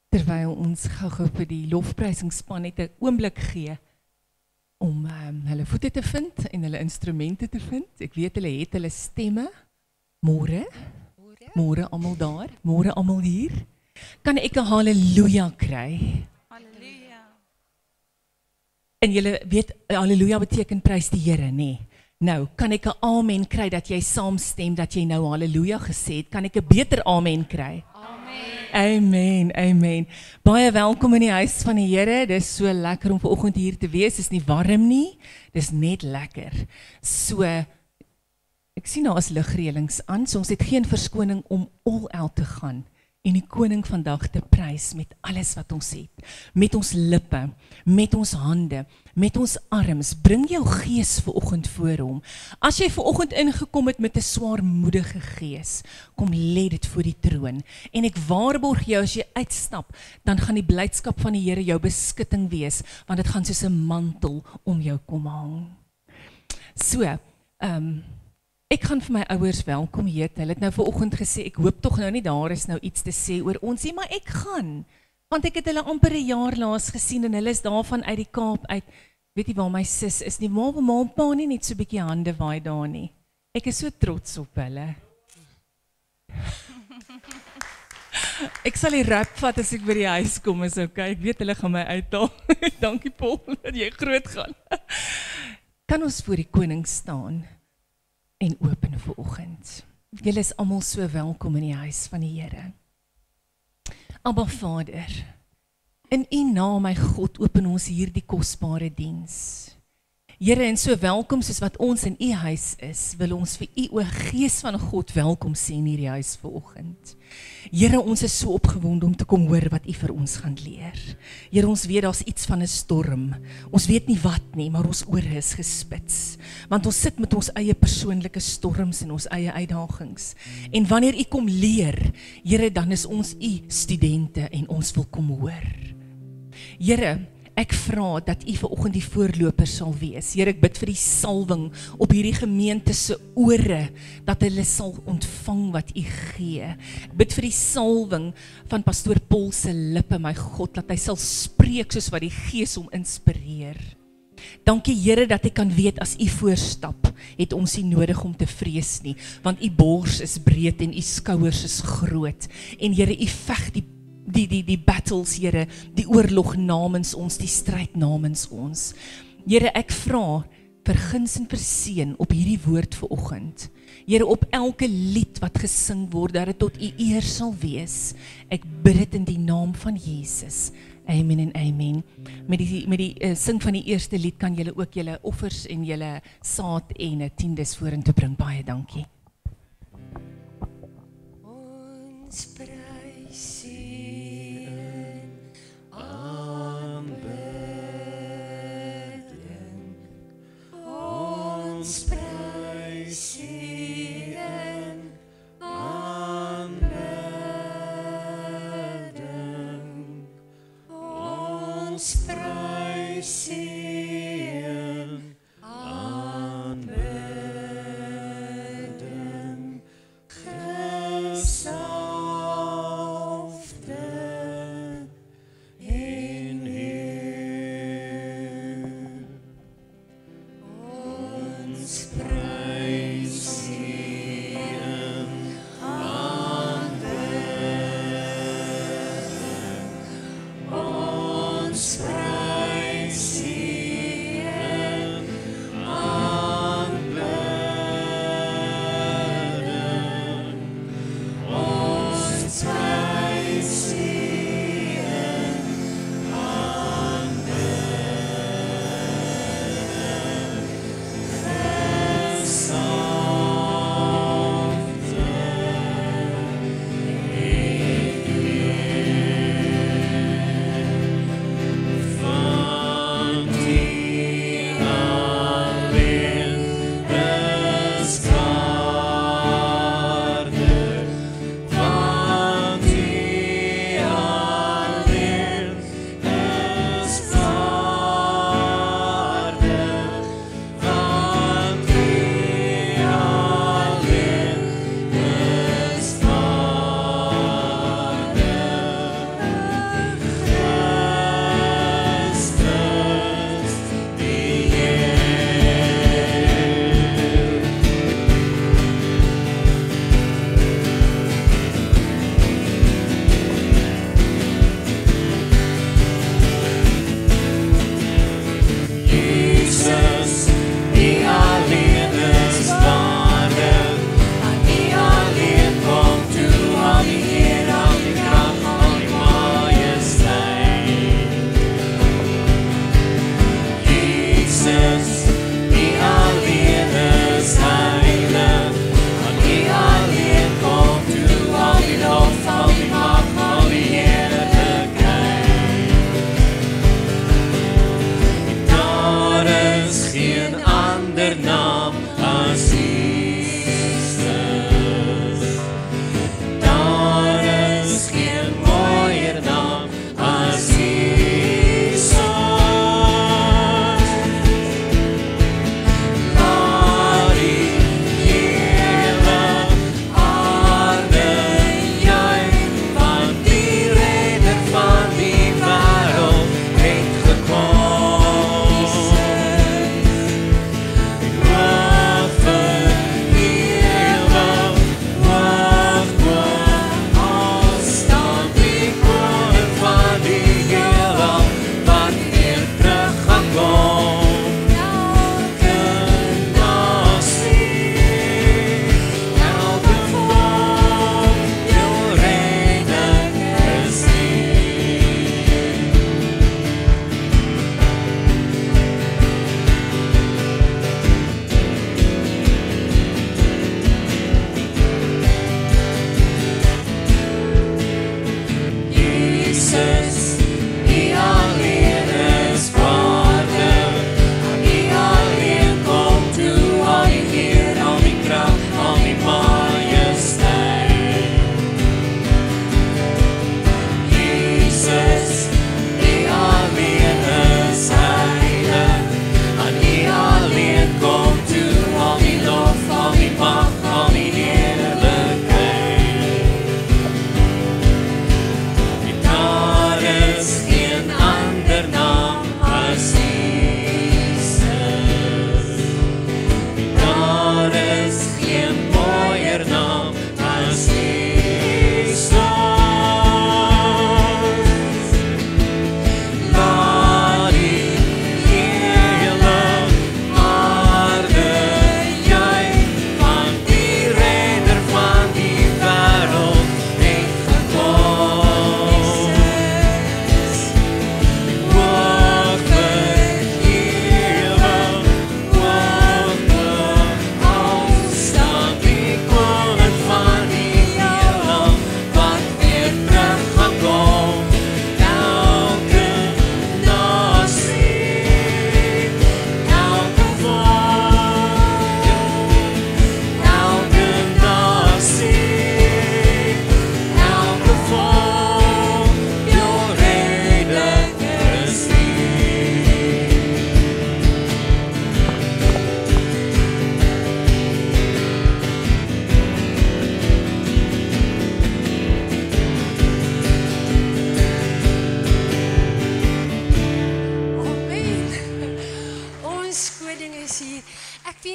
terwyl ons gou vir die lofprysingsspan net 'n oomblik gee om hulle voete te vind en hulle instrumente te vind. Ek weet hulle het hulle stemme. Môre almal daar, môre almal hier. Kan ek 'n halleluja kry? Halleluja. En julle weet, halleluja beteken prys die Here, nê? Nou, kan ek 'n amen kry dat jy saamstem dat jy nou halleluja gesê het? Kan ek 'n beter amen kry? Amen, amen. Baie welkom in die huis van die Here. Dis so lekker om vanoggend hier te wees. Dis nie warm nie. Dis net lekker. So, ek sien daar is ligreëlings aan. So ons het geen verskoning om all out te gaan en die koning vandag te prys met alles wat ons het. Met ons lippe, met ons hande, met ons arms. Bring jou gees vanoggend voor hom. As jy vanoggend ingekom het met 'n swaarmoedige gees, kom lê dit voor die troon. En ek waarborg jou, as jy uitstap, dan gaan die blydskap van die Here jou beskutting wees, want dit gaan soos 'n mantel om jou kom hang. So, ek gaan vir my ouers welkom heet. Hulle het nou vanoggend gesê, ek hoop tog nou nie daar is nou iets te sê oor ons nie, maar ek gaan. Want ek het hulle amper 'n jaar laas gesien en hulle is daarvan uit die Kaap uit. Weet jy waar my sis is nie? Maar ma en pa nie net so 'n bietjie hande waai daar nie. Ek is so trots op hulle. Ek sal die rap vat as ek by die huis kom, is okay. Ek weet hulle gaan my uithaal. Dankie Paul, dat jy groot gaan. Kan ons voor die koning staan en open vanoggend. Julle is almal so welkom in die huis van die Here. Abba Vader, in U naam, my God, open ons hier die kosbare diens. Here, en so welkom soos wat ons in U huis is, wil ons vir U, o Gees van God, welkom sê in hierdie huis vanoggend. Here, ons is so opgewonde om te kom hoor wat U vir ons gaan leer. Here, ons weet daar's iets van 'n storm. Ons weet nie wat nie, maar ons ore is gespits. Want ons sit met ons eie persoonlike storms en ons eie uitdagings. En wanneer U kom leer, Here, dan is ons U studente en ons wil kom hoor. Here, ek vra dat U vanoggend die voorloper sal wees. Here, ek bid vir die salwing op hierdie gemeente se ore, dat hulle sal ontvang wat U gee. Ek bid vir die salwing van pastoor Paul se lippe, my God, dat hy sal spreek soos wat die Gees hom inspireer. Dankie Here dat ek kan weet as U voorstap, het ons nie nodig om te vrees nie, want U bors is breed en U skouers is groot. En Here, U veg die battles, Here, die oorlog namens ons, die stryd namens ons. Here, ek vra vir guns en vir seën op hierdie woord vanoggend. Here, op elke lied wat gesing word, dat dit tot U eer sal wees. Ek bid dit in die naam van Jesus. Amen en amen. Met die sing van die eerste lied kan julle ook julle offers en julle saad en tiendes vorentoe bring. Baie dankie. Ons prys U en aanbidding. Ons prys U en aanbidding. Ons prys U en aanbidding. Gesalfde in U. Ons prys U en aanbidding. Ons prys U en aanbidding. Ons prys U en aanbidding. Gesalfde in U.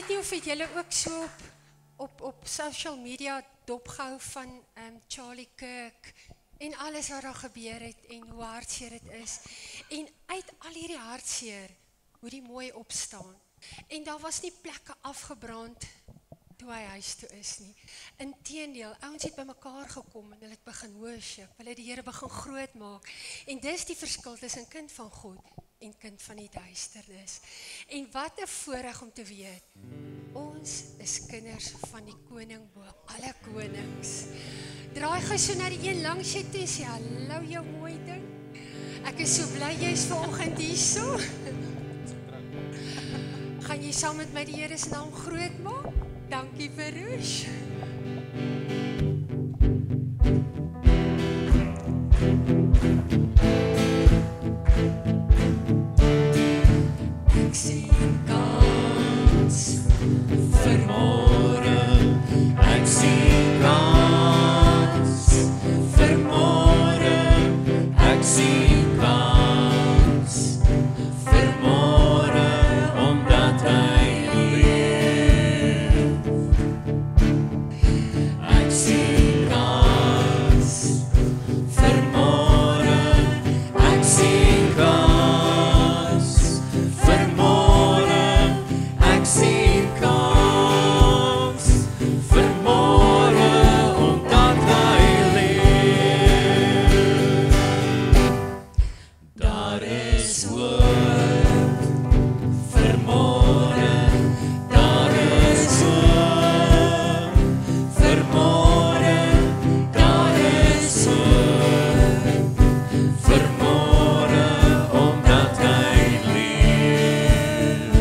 weet nie of het julle ook so op social media dopgehou van Charlie Kirk en alles wat daar gebeur het en hoe hartseer dit is. En uit al hierdie hartseer, hoe die mooi opstaan. En daar was nie plekke afgebrand toe hy huis toe is nie. Inteendeel, ouens het by mekaar gekom en hulle het begin worship, hulle het die Here begin groot maak. En dis die verskil tussen kind van God en kind van die duisternis. En wat 'n voorreg om te weet, ons is kinders van die koning bo alle konings. Draai gou so na die een langs jou toe en sê, hallo jou mooi ding. Ek is so bly jy is vanoggend hierso. Gaan jy saam met my die Here se naam groot maak? Dankie Veroes. Ek sien kans vir môre. Ek sien kans vir môre. Ek sien kans vir môre omdat hy leef. Ek sien kans vir môre. Ek sien kans vir môre. Ek sien kans vir môre omdat hy leef. Daar is hoop vir môre. Daar is hoop vir môre. Daar is hoop vir môre omdat hy leef.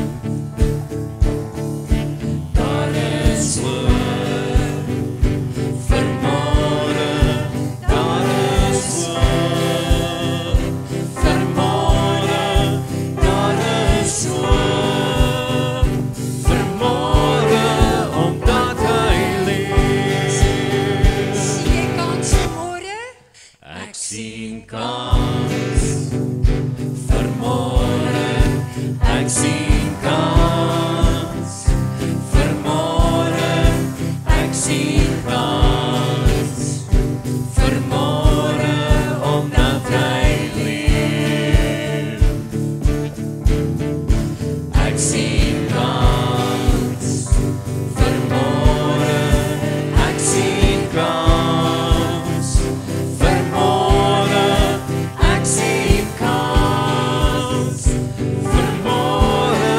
Daar is hoop vir môre. Daar is hoop vir môre. Daar is hoop vir môre omdat hy leef. Sien jy kans vir môre? Ek sien kans vir môre. Ek sien kans vir môre. Ek sien kans vir môre omdat hy leef. Ek sien kans vir môre. Ek sien kans vir môre. Ek sien kans vir môre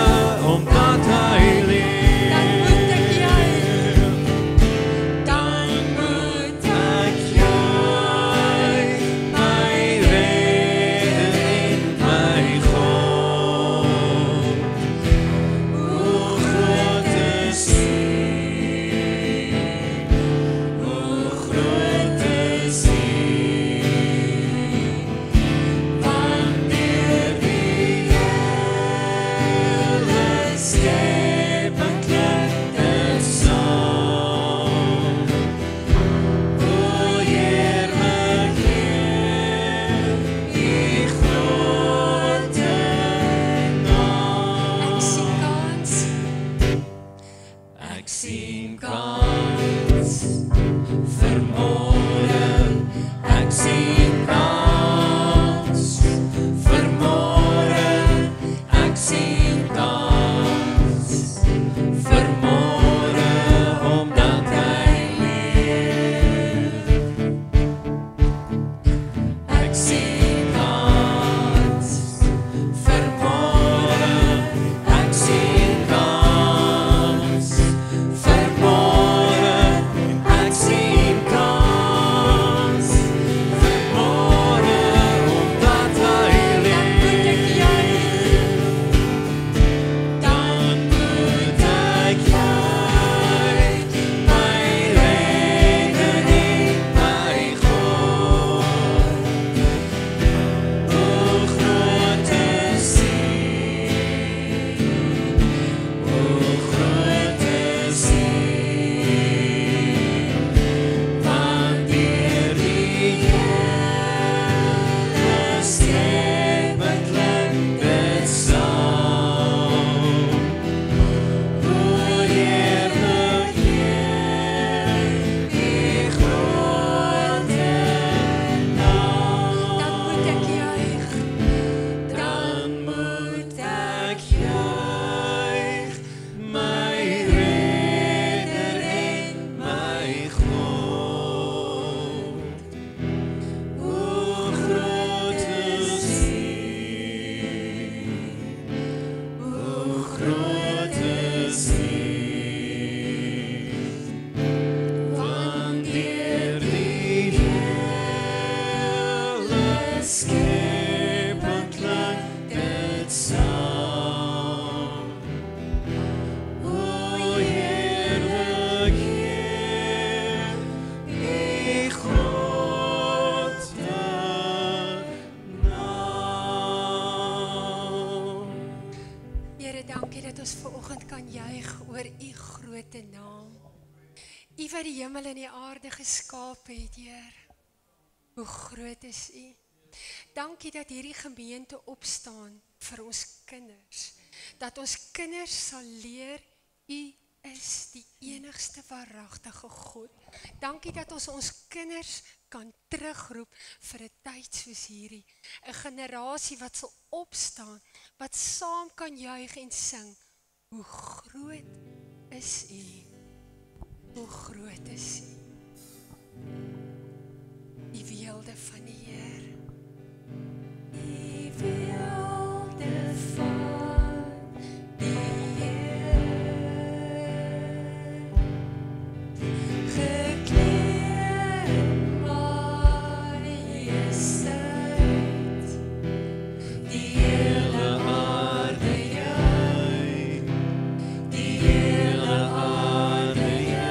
ons vanoggend kan juig oor u groot naam. U wat die hemel en die aarde geskaap het, Heer. Hoe groot is u? Dankie dat hierdie gemeente opstaan vir ons kinders. Dat ons kinders sal leer, u is die enigste waaragtige God. Dankie dat ons kinders kan terugroep vir 'n tyd soos hierdie. 'n Generasie wat sal opstaan, wat saam kan juig en sing. Hoe groot is u? Hoe groot is u? Die weelde van die Heer. Die weelde van die Heer. Gekleed in majesteit. Die hele aarde juich. Die hele aarde juich.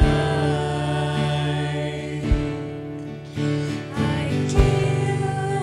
Hy keer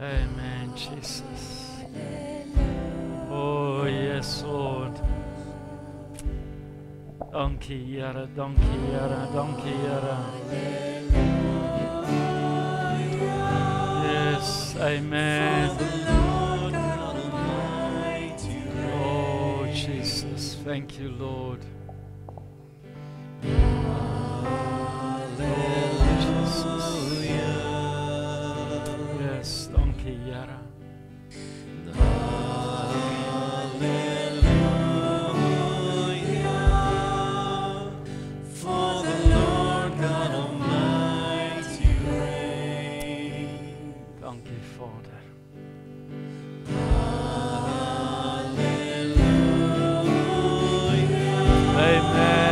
Amen, Jesus. Oh, yes, Lord. Dankie, Here, dankie, Here, dankie, Here. Yes, amen. Oh, Jesus, thank you, Lord. Yes, dankie, Here. Dankie, Vader. Amen.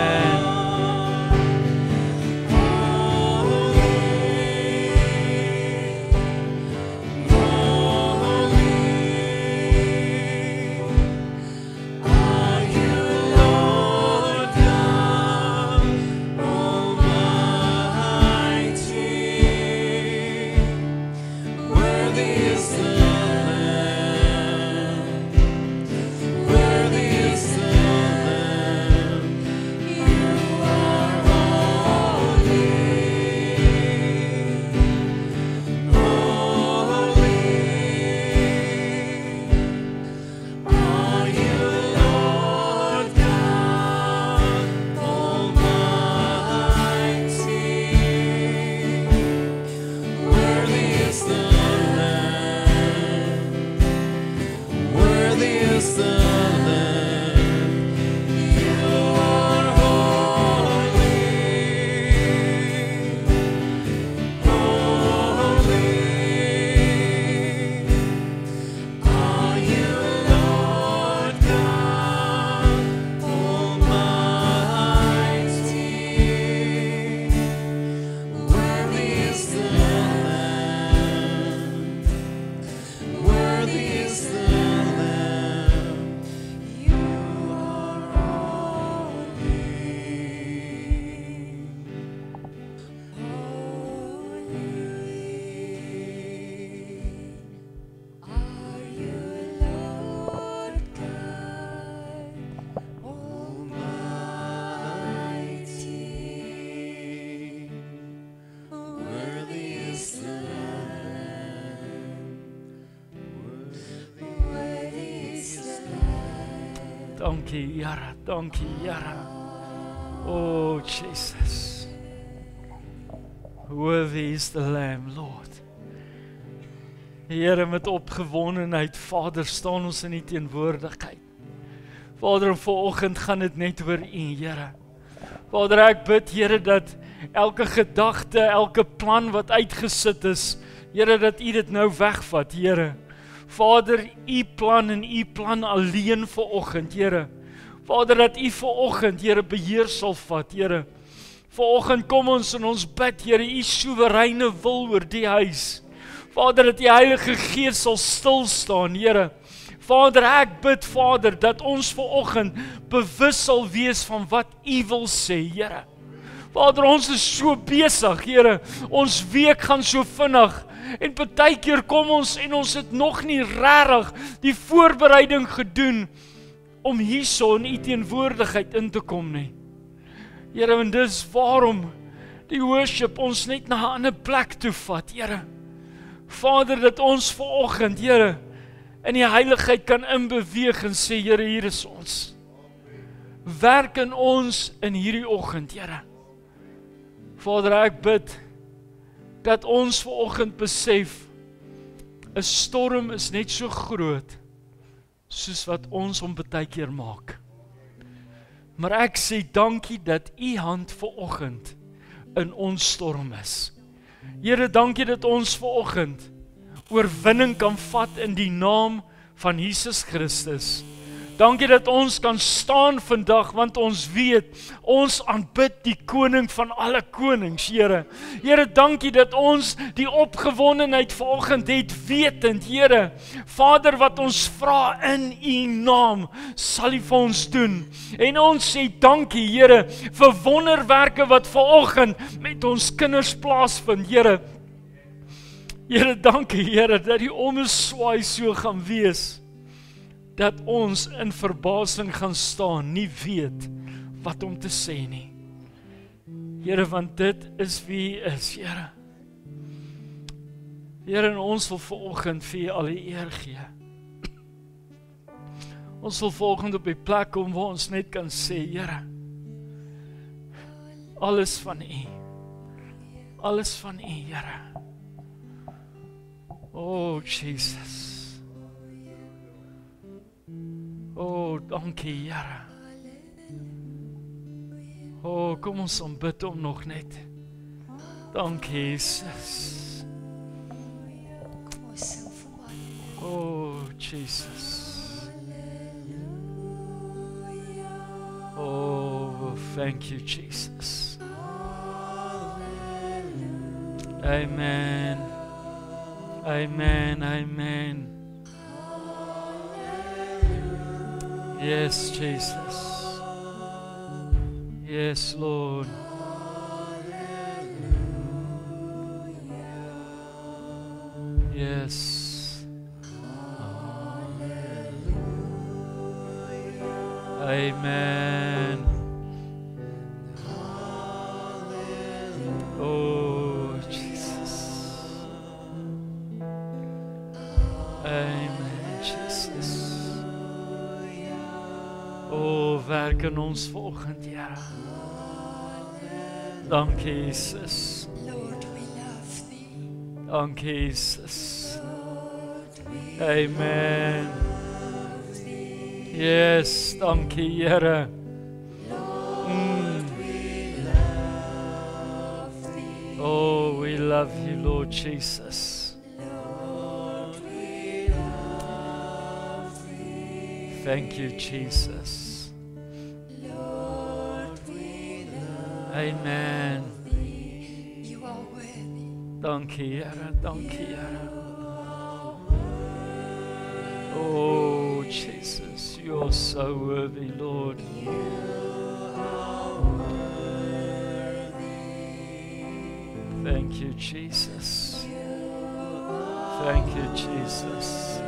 Dankie, Here, dankie, Here. Oh, Jesus. Worthy is the Lamb, Lord. Here, met opgewondenheid, Vader, staan ons in die teenwoordigheid. Vader, vanoggend gaan dit net oor U, Here. Vader, ek bid, Here, dat elke gedagte, elke plan wat uitgesit is, Here, dat U dit nou wegvat, Here. Vader, U plan alleen vanoggend, Here. Vader, dat U vanoggend, Here, beheer sal vat, Here. Vanoggend kom ons en ons bid, Here, U soewereine wil oor die huis. Vader, dat die Heilige Gees sal stil staan, Here. Vader, ek bid, Vader, dat ons vanoggend bewus sal wees van wat U wil sê, Here. Vader, ons is so besig, Here. Ons week gaan so vinnig. En partykeer kom ons en ons het nog nie regtig die voorbereiding gedoen om hierso in U teenwoordigheid in te kom nie. Here, en dis waarom die worship ons net na 'n ander plek toe vat, Here. Vader, dat ons vanoggend, Here, in die heiligheid kan inbeweeg en sê, Here, hier is ons. Werk in ons in hierdie oggend, Here. Vader, ek bid dat ons vanoggend besef, 'n storm is net so groot soos wat ons hom baie keer maak. Maar ek sê dankie dat U hand vanoggend in ons storm is. Here, dankie dat ons vanoggend oorwinning kan vat in die naam van Jesus Christus. Dankie dat ons kan staan vandag, want ons weet, ons aanbid die koning van alle konings, Here. Here, dankie dat ons die opgewondenheid vanoggend het, wetend, Here, Vader, wat ons vra in U naam, sal U vir ons doen. En ons sê dankie, Here, vir wonderwerke wat vanoggend met ons kinders plaasvind, Here. Here, dankie, Here, dat die ommeswaai so gaan wees, dat ons in verbasing gaan staan, nie weet wat om te sê nie. Here, want dit is wie U is, Here. Here, en ons wil vanoggend vir U al die eer gee. Ons wil vanoggend op die plek kom waar ons net kan sê, Here, alles van U. Alles van U, Here. Oh, Jesus. Oh, dankie, Here. Oh, kom ons aanbid hom nog net. Dankie, Jesus. Kom ons sing vir my. Oh, Jesus. Oh, thank you, Jesus. Amen. Amen, amen. Yes, Jesus. Yes, Lord. Yes. Amen. Oh, Jesus. Amen, Jesus. O, werk in ons vanoggend, Here. Dankie, Jesus. Lord, we love Thee. Dankie, Jesus. Amen. Yes, dankie, Here. Oh, we love you, Lord Jesus. Thank you, Jesus. Amen. You are worthy. Dankie, Here. Dankie, Here. Oh, Jesus, you are so worthy, Lord. Thank you, Jesus. Thank you, Jesus.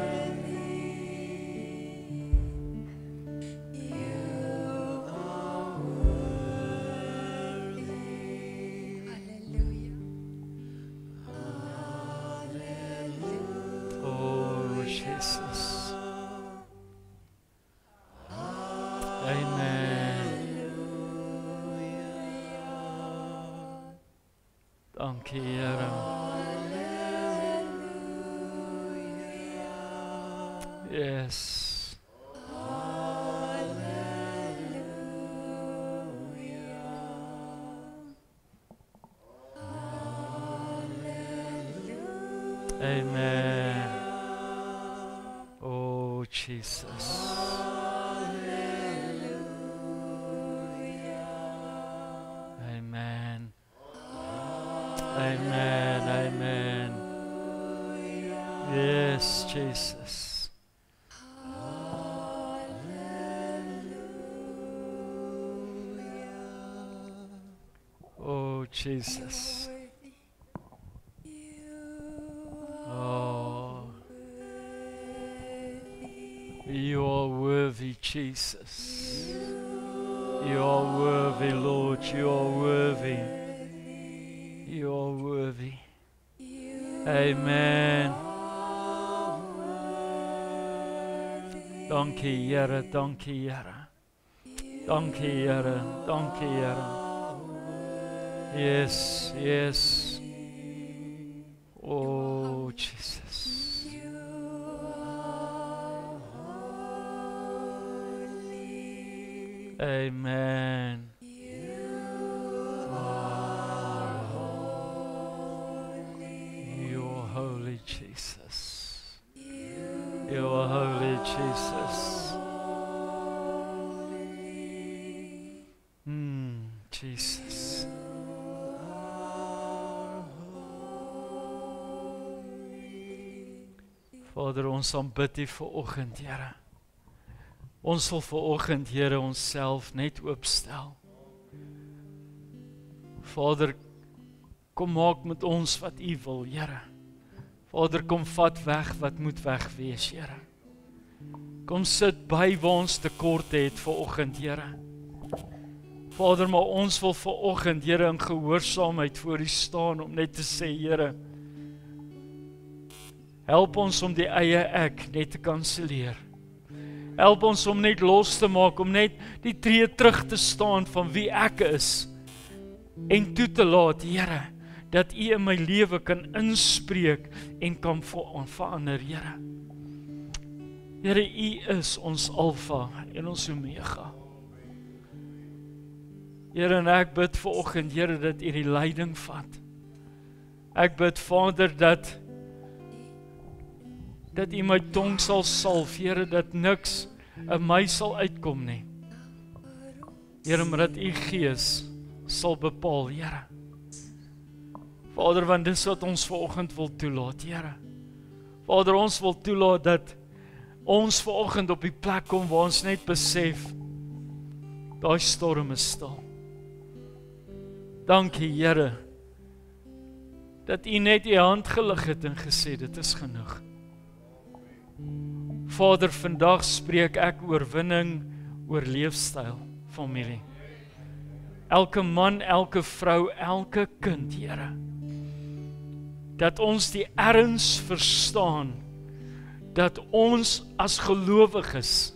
Hallelujah. Oh, Jesus. Amen. Dankie, Here. Yes. Amen. Oh, Jesus. Amen. Amen. Amen. Yes, Jesus. Oh, Jesus. Oh, you are worthy, Jesus. You are worthy, Lord. You are worthy. You are worthy. Amen. Dankie, Here. Dankie, Here. Dankie, Here. Dankie, Here. Yes, yes. Oh, Jesus. Amen. You are holy, Jesus. You are holy, Jesus. ons aanbid U vanoggend, Here. Ons wil vanoggend, Here, onsself net oopstel. Vader, kom maak met ons wat U wil, Here. Vader, kom vat weg wat moet weg wees, Here. Kom sit by waar ons tekort het vanoggend, Here. Vader, maar ons wil vanoggend, Here, in gehoorsaamheid voor U staan om net te sê, Here, help ons om die eie ek net te kanselleer. Help ons om net los te maak, om net die tree terug te staan van wie ek is en toe te laat, Here, dat U in my lewe kan inspreek en kan verander, Here. Here, U is ons alfa en ons omega. Here, en ek bid vanoggend, Here, dat U die leiding vat. Ek bid, Vader, dat U my tong sal salf, Here, dat niks in my sal uitkom nie. Here, maar dat U Gees sal bepaal, Here. Vader, want dis wat ons vanoggend wil toelaat, Here. Vader, ons wil toelaat dat ons vanoggend op die plek kom waar ons net besef, daai storm is stil. Dankie, Here, dat U net U hand gelig het en gesê, dit is genoeg. Vader, vandag spreek ek oorwinning oor leefstyl, familie. Elke man, elke vrou, elke kind, Here. Dat ons die erns verstaan, dat ons as gelowiges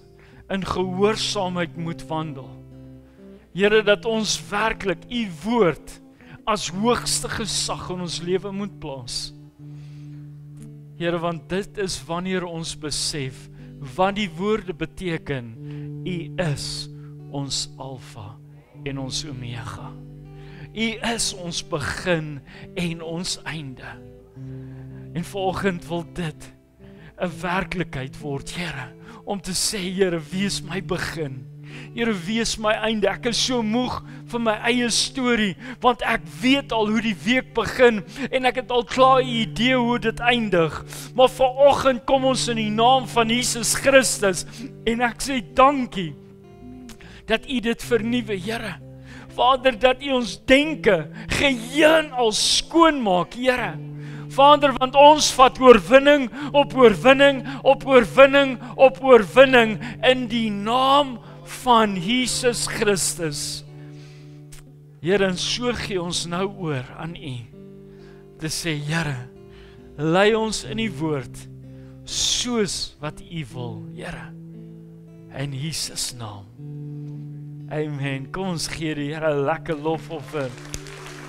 in gehoorsaamheid moet wandel. Here, dat ons werklik U woord as hoogste gesag in ons lewe moet plaas. Here, want dit is wanneer ons besef wat die woorde beteken, U is ons alfa en ons omega. U is ons begin en ons einde. En vanoggend wil dit 'n werklikheid word, Here, om te sê, Here, wie is my begin? Here, wie is my einde? Ek is so moeg vir my eie storie, want ek weet al hoe die week begin en ek het al klaar 'n idee hoe dit eindig. Maar vanoggend kom ons in die naam van Jesus Christus en ek sê dankie dat U dit vernuwe, Here. Vader, dat U ons denke geheel en al skoon maak, Here. Vader, want ons vat oorwinning op oorwinning op oorwinning op oorwinning in die naam van Jesus Christus. Here, en so gee ons nou oor aan U, te sê, Here, lei ons in die woord, soos wat U wil, Here, in Jesus naam. Amen. Kom ons gee die Here 'n lekker lofoffer.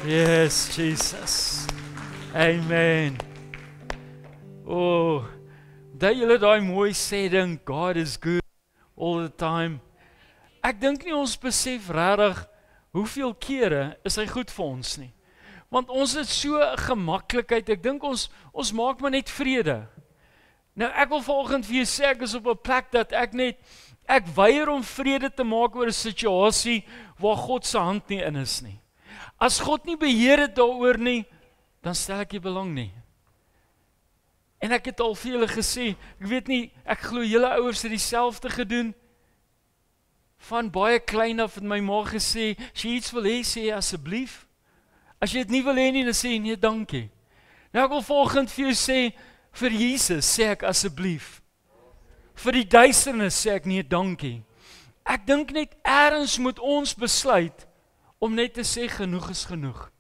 Yes, Jesus. Amen. Oh, dat julle daai mooi sê ding, God is good all the time. Ek dink nie ons besef regtig hoeveel kere is hy goed vir ons nie. Want ons het so 'n gemaklikheid, ek dink ons maak maar net vrede. Nou ek wil vanoggend vir jou sê, ek is op 'n plek dat ek weier om vrede te maak oor 'n situasie waar God se hand nie in is nie. As God nie beheer het daaroor nie, dan stel ek nie belang nie. En ek het al vir julle gesê, ek weet nie, ek glo julle ouers het dieselfde gedoen. Van baie klein af het my ma gesê, as jy iets wil hê, sê asseblief. As jy dit nie wil hê nie, dan sê jy nee, dankie. Nou ek wil volgend vir jou sê, vir Jesus sê ek asseblief. Vir die duisternis sê ek nee, dankie. Ek dink net eers moet ons besluit om net te sê genoeg is genoeg.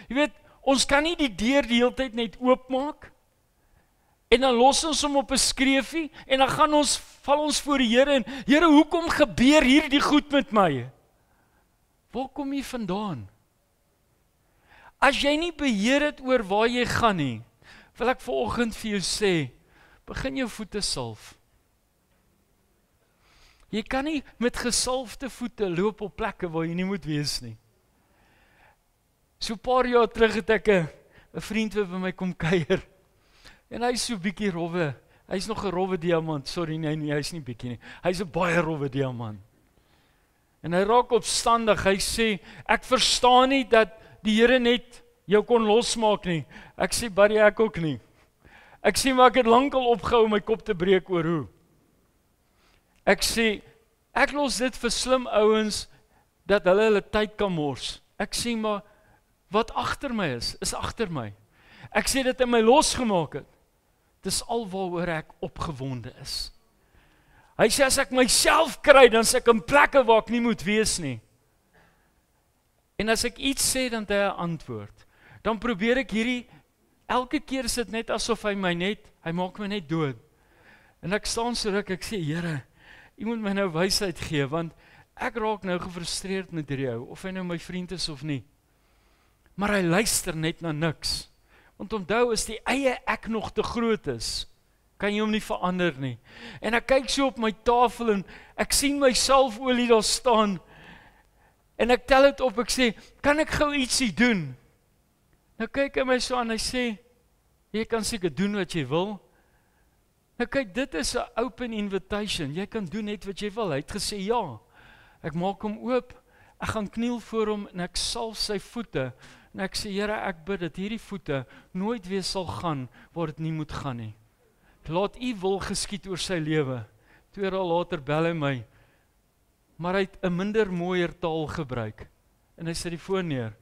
Jy weet, ons kan nie die deur die hele tyd net oopmaak en dan los ons hom op 'n skreefie en dan val ons voor die Here en Here, hoekom gebeur hierdie goed met my? Waar kom jy vandaan? As jy nie beheer het oor waar jy gaan nie, wil ek vanoggend vir jou sê, begin jou voete salf. Jy kan nie met gesalfde voete loop op plekke waar jy nie moet wees nie. So 'n paar jaar terug het ek 'n vriend wat by my kom kuier. En hy is so bietjie rowwe. Hy's nog 'n rowwe diamant. Sorry, nee, hy's nie bietjie nie. Hy's 'n baie rowwe diamant. En hy raak opstandig. Hy sê, ek verstaan nie dat die Here net jou kon losmaak nie. Ek sê, buddy, ek ook nie. Ek sê maar ek het lankal opgehou om my kop te breek oor hoe. Ek sê, ek los dit vir slim ouens, dat hulle tyd kan mors. Ek sê maar, wat agter my is agter my. Ek sê dit in my losgemaak het. Dis alwaaroor ek opgewonde is. Hy sê, as ek myself kry, dan is ek in plekke waar ek nie moet wees nie. En as ek iets sê, dan het hy 'n antwoord. Dan probeer ek hierdie, elke keer is dit net asof hy maak my net dood. En ek staan so ruk, ek sê, Here, U moet my nou wysheid gee, want ek raak nou gefrustreerd met hierdie ou, of hy nou my vriend is of nie. Maar hy luister net na niks. Want onthou, as die eie ek nog te groot is, kan jy hom nie verander nie. En ek kyk so op my tafel en ek sien my salfolie daar staan. En ek tel dit op, ek sê, kan ek gou ietsie doen? Nou kyk hy my so aan, hy sê, jy kan seker doen wat jy wil. Nou kyk, dit is 'n open invitation, jy kan doen net wat jy wil. Hy het gesê, ja, ek maak hom oop, ek gaan kniel voor hom en ek salf sy voete. En ek sê, Here, ek bid dat hierdie voete nooit weer sal gaan waar dit nie moet gaan nie. Laat U wil geskied oor sy lewe. 2 dae later bel hy my, maar hy het 'n minder mooier taal gebruik. En hy sit die foon neer.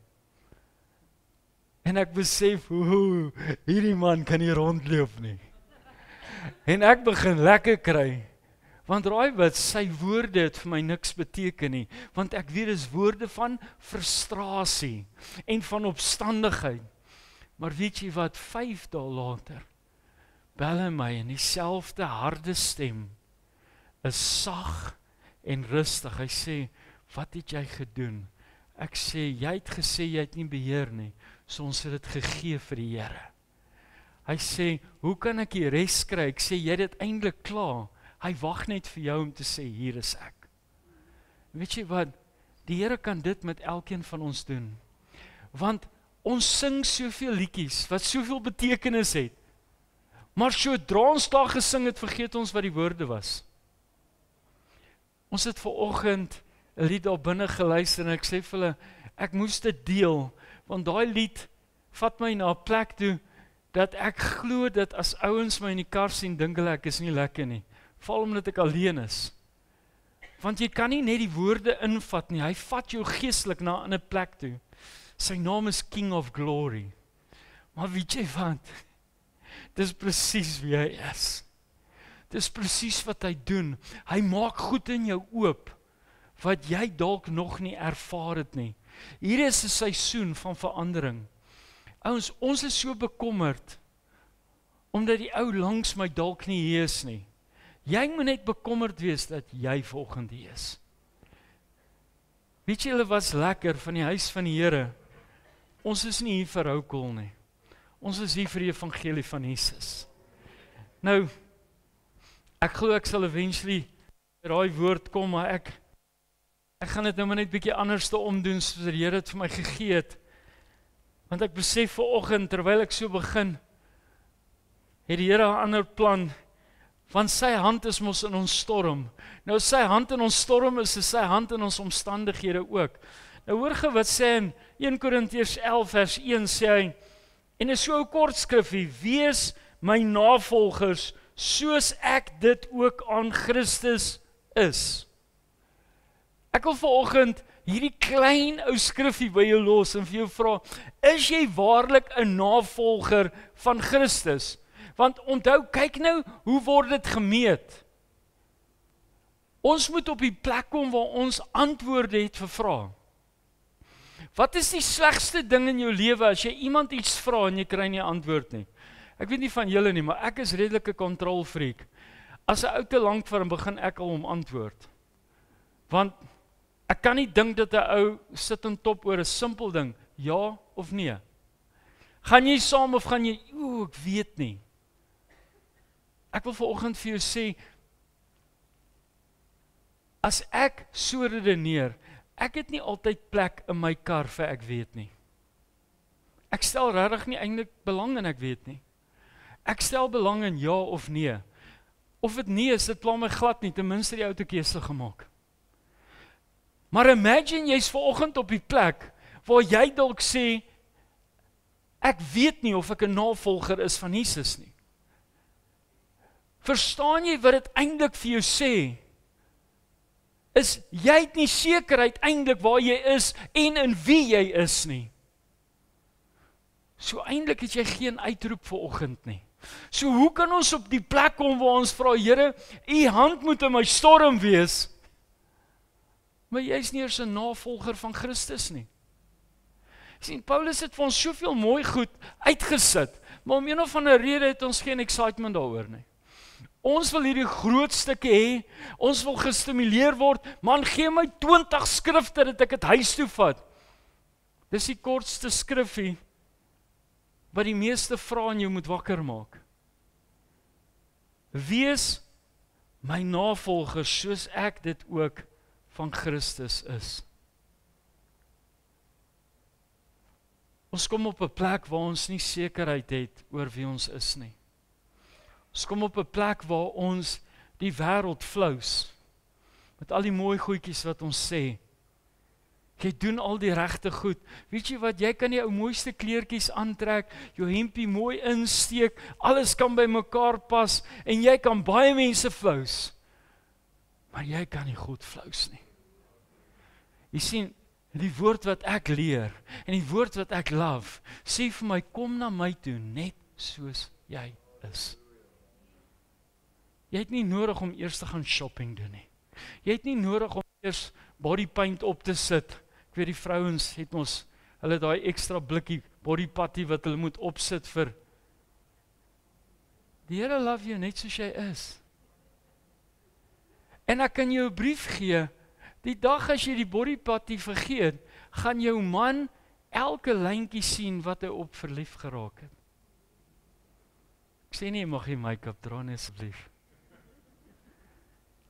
En ek besef, hierdie man kan nie rondloop nie. En ek begin lekker kry, want raai wat, sy woorde het vir my niks beteken nie, want ek weet dis woorde van frustrasie en van opstandigheid. Maar weet jy wat, 5 dae later, bel hy my in dieselfde harde stem, is sag en rustig. Hy sê, wat het jy gedoen? Ek sê, jy het gesê jy het nie beheer nie, so ons het dit gegee vir die Here. Hy sê, hoe kan ek die res kry? Ek sê, jy het dit eintlik klaar. Hy wag net vir jou om te sê, hier is ek. Weet jy wat, die Here kan dit met elkeen van ons doen. Want ons sing soveel liedjies, wat soveel betekenis het, maar sodra ons daar gesing het, vergeet ons wat die woorde was. Ons het vanoggend 'n lied daar binne geluister en ek sê vir hulle, ek moes dit deel, want daai lied vat my na 'n plek toe, dat ek glo dat as ouens my in die kar sien, dink hulle ek is nie lekker nie. Val omdat ek alleen is. Want jy kan nie net die woorde invat nie, hy vat jou geestelik na 'n ander plek toe. Sy naam is King of Glory. Maar weet jy wat? Dis presies wie hy is. Dis presies wat hy doen. Hy maak goed in jou oop, wat jy dalk nog nie ervaar het nie. Hier is 'n seisoen van verandering. Ouens, ons is so bekommerd, omdat die ou langs my dalk nie hier is nie. Jy moet net bekommerd wees dat jy volgende hier is. Weet jy, hulle was lekker van die huis van die Here. Ons is nie hier vir houkol nie. Ons is hier vir die evangelie van Jesus. Nou, ek glo ek sal eventually by daai woord kom, maar ek gaan dit nou maar net bietjie anders te omdoen, soos die Here het vir my gegee het. Want ek besef vanoggend, terwyl ek so begin, het die Here 'n ander plan, want sy hand is mos in ons storm. Nou sy hand in ons storm is sy hand in ons omstandighede ook. Nou hoor ge wat sê in 1 Korintiërs 11 vers 1 sê hy, en is so 'n kort skrifgie, wees my navolgers, soos ek dit ook aan Christus is. Ek wil vanoggend hierdie klein ou skrifgie by jou los en vir jou vra, is jy waarlik 'n navolger van Christus? Want onthou, kyk nou, hoe word dit gemeet? Ons moet op die plek kom waar ons antwoorde het vir vrae. Wat is die slegste ding in jou lewe as jy iemand iets vra en jy kry nie antwoord nie? Ek weet nie van julle nie, maar ek is redelike kontrolfreak. As 'n ou te lank vir hom begin ek al hom antwoord. Want ek kan nie dink dat 'n ou sit en top oor 'n simpel ding, ja of nee. Gaan jy saam of gaan jy, ek weet nie. Ek wil vanoggend vir jou sê, as ek so redeneer, ek het nie altyd plek in my kar vir ek weet nie. Ek stel regtig nie eintlik belang in ek weet nie. Ek stel belang in ja of nee. Of dit nee is, dit pla my glad nie, ten minste die ou te keuse gemaak. Maar imagine jy's vanoggend op die plek waar jy dalk sê, ek weet nie of ek 'n navolger is van Jesus nie. Verstaan jy wat dit eintlik vir jou sê? Is jy het nie sekerheid eintlik waar jy is en in wie jy is nie. So eintlik het jy geen uitroep vanoggend nie. So hoe kan ons op die plek kom waar ons vra, Here, u hand moet in my storm wees, maar jy is nie eers 'n navolger van Christus nie. Sien, Paulus het vir ons soveel mooi goed uitgesit, maar om een of ander rede het ons geen excitement daaroor nie. Ons wil hierdie groot stukke hê, ons wil gestimuleer word, man, gee my 20 skrifte dat ek dit huis toe vat. Dis die kortste skrifgie wat die meeste vrae in jou moet wakker maak. Wees my navolger soos ek dit ook van Christus is. Ons kom op 'n plek waar ons nie sekerheid het oor wie ons is nie. Ons kom op 'n plek waar ons die wêreld flous met al die mooi goedjies wat ons sê. Jy doen al die regte goed. Weet jy wat, jy kan die ou mooiste kleertjies aantrek, jou hempie mooi insteek, alles kan by mekaar pas en jy kan baie mense flous. Maar jy kan nie God flous nie. Jy sien, die woord wat ek leer en die woord wat ek love, sê vir my, kom na my toe net soos jy is. Jy het nie nodig om eers te gaan shopping doen nie. Jy het nie nodig om eers body paint op te sit. Ek weet die vrouens het ons, hulle daai ekstra blikkie body putty wat hulle moet opsit vir. Die Here love jou net soos jy is. En ek kan jou 'n brief gee, die dag as jy die body putty vergeet, gaan jou man elke lyntjie sien wat hy op verlief geraak het. Ek sê nie, jy mag nie make-up dra nie asseblief.